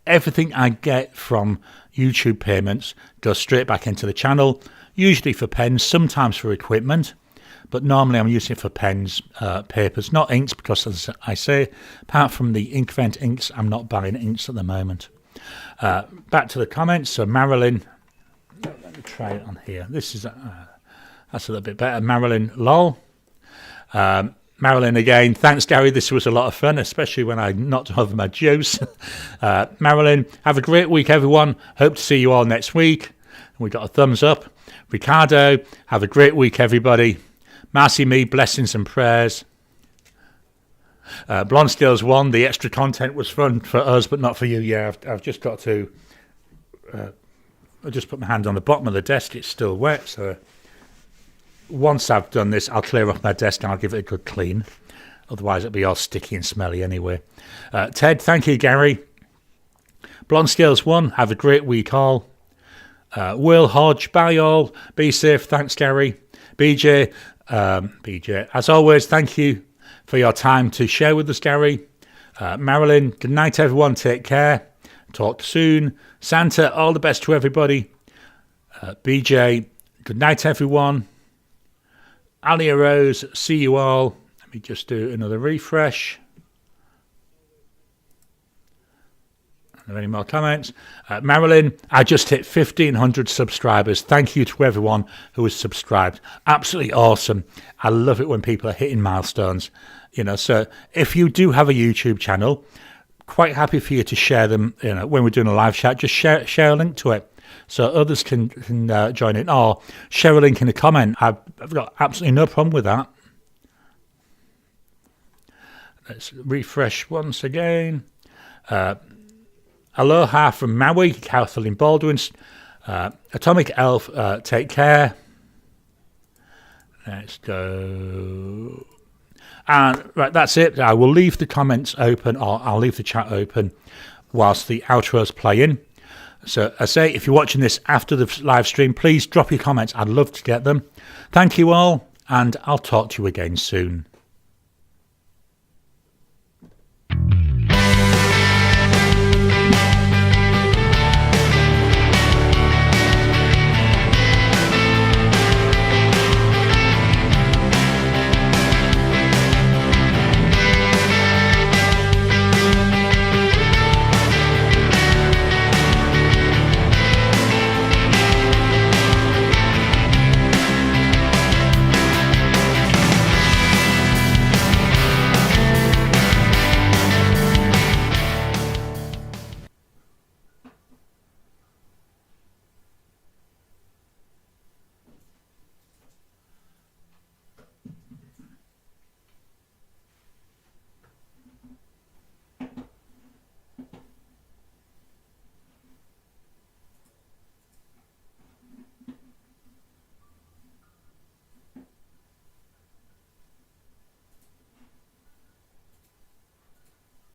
Everything I get from YouTube payments goes straight back into the channel, usually for pens, sometimes for equipment, but normally I'm using it for pens, papers, not inks, because as I say, apart from the Inkvent inks, I'm not buying inks at the moment. Back to the comments. So Marilyn, try it on here. This is that's a little bit better. Marilyn lol. Marilyn again, thanks Gary, this was a lot of fun, especially when I knocked over my juice. Marilyn, have a great week everyone, hope to see you all next week. We got a thumbs up. Ricardo, have a great week everybody. Marcy me, blessings and prayers. Blonde Skills 1, the extra content was fun for us but not for you. Yeah, I've just got to I just put my hand on the bottom of the desk, it's still wet, so once I've done this, I'll clear off my desk and I'll give it a good clean. Otherwise, it'll be all sticky and smelly anyway. Ted, thank you, Gary. Blonde Scales 1, have a great week all. Will Hodge, bye all. Be safe, thanks, Gary. BJ, as always, thank you for your time to share with us, Gary. Marilyn, good night, everyone. Take care. Talk soon. Santa, all the best to everybody. BJ, good night, everyone. Alia Rose, see you all. Let me just do another refresh. Are there any more comments? Marilyn, I just hit 1,500 subscribers. Thank you to everyone who has subscribed. Absolutely awesome. I love it when people are hitting milestones. You know, so if you do have a YouTube channel, quite happy for you to share them. You know, when we're doing a live chat, just share a link to it, so others can join in, or share a link in a comment. I've got absolutely no problem with that. Let's refresh once again. Aloha from Maui, Kathleen Baldwin. Atomic Elf, take care. Let's go. And right, that's it. I will leave the comments open, or I'll leave the chat open whilst the outros play in. So I say, if you're watching this after the live stream, please drop your comments. I'd love to get them. Thank you all, and I'll talk to you again soon.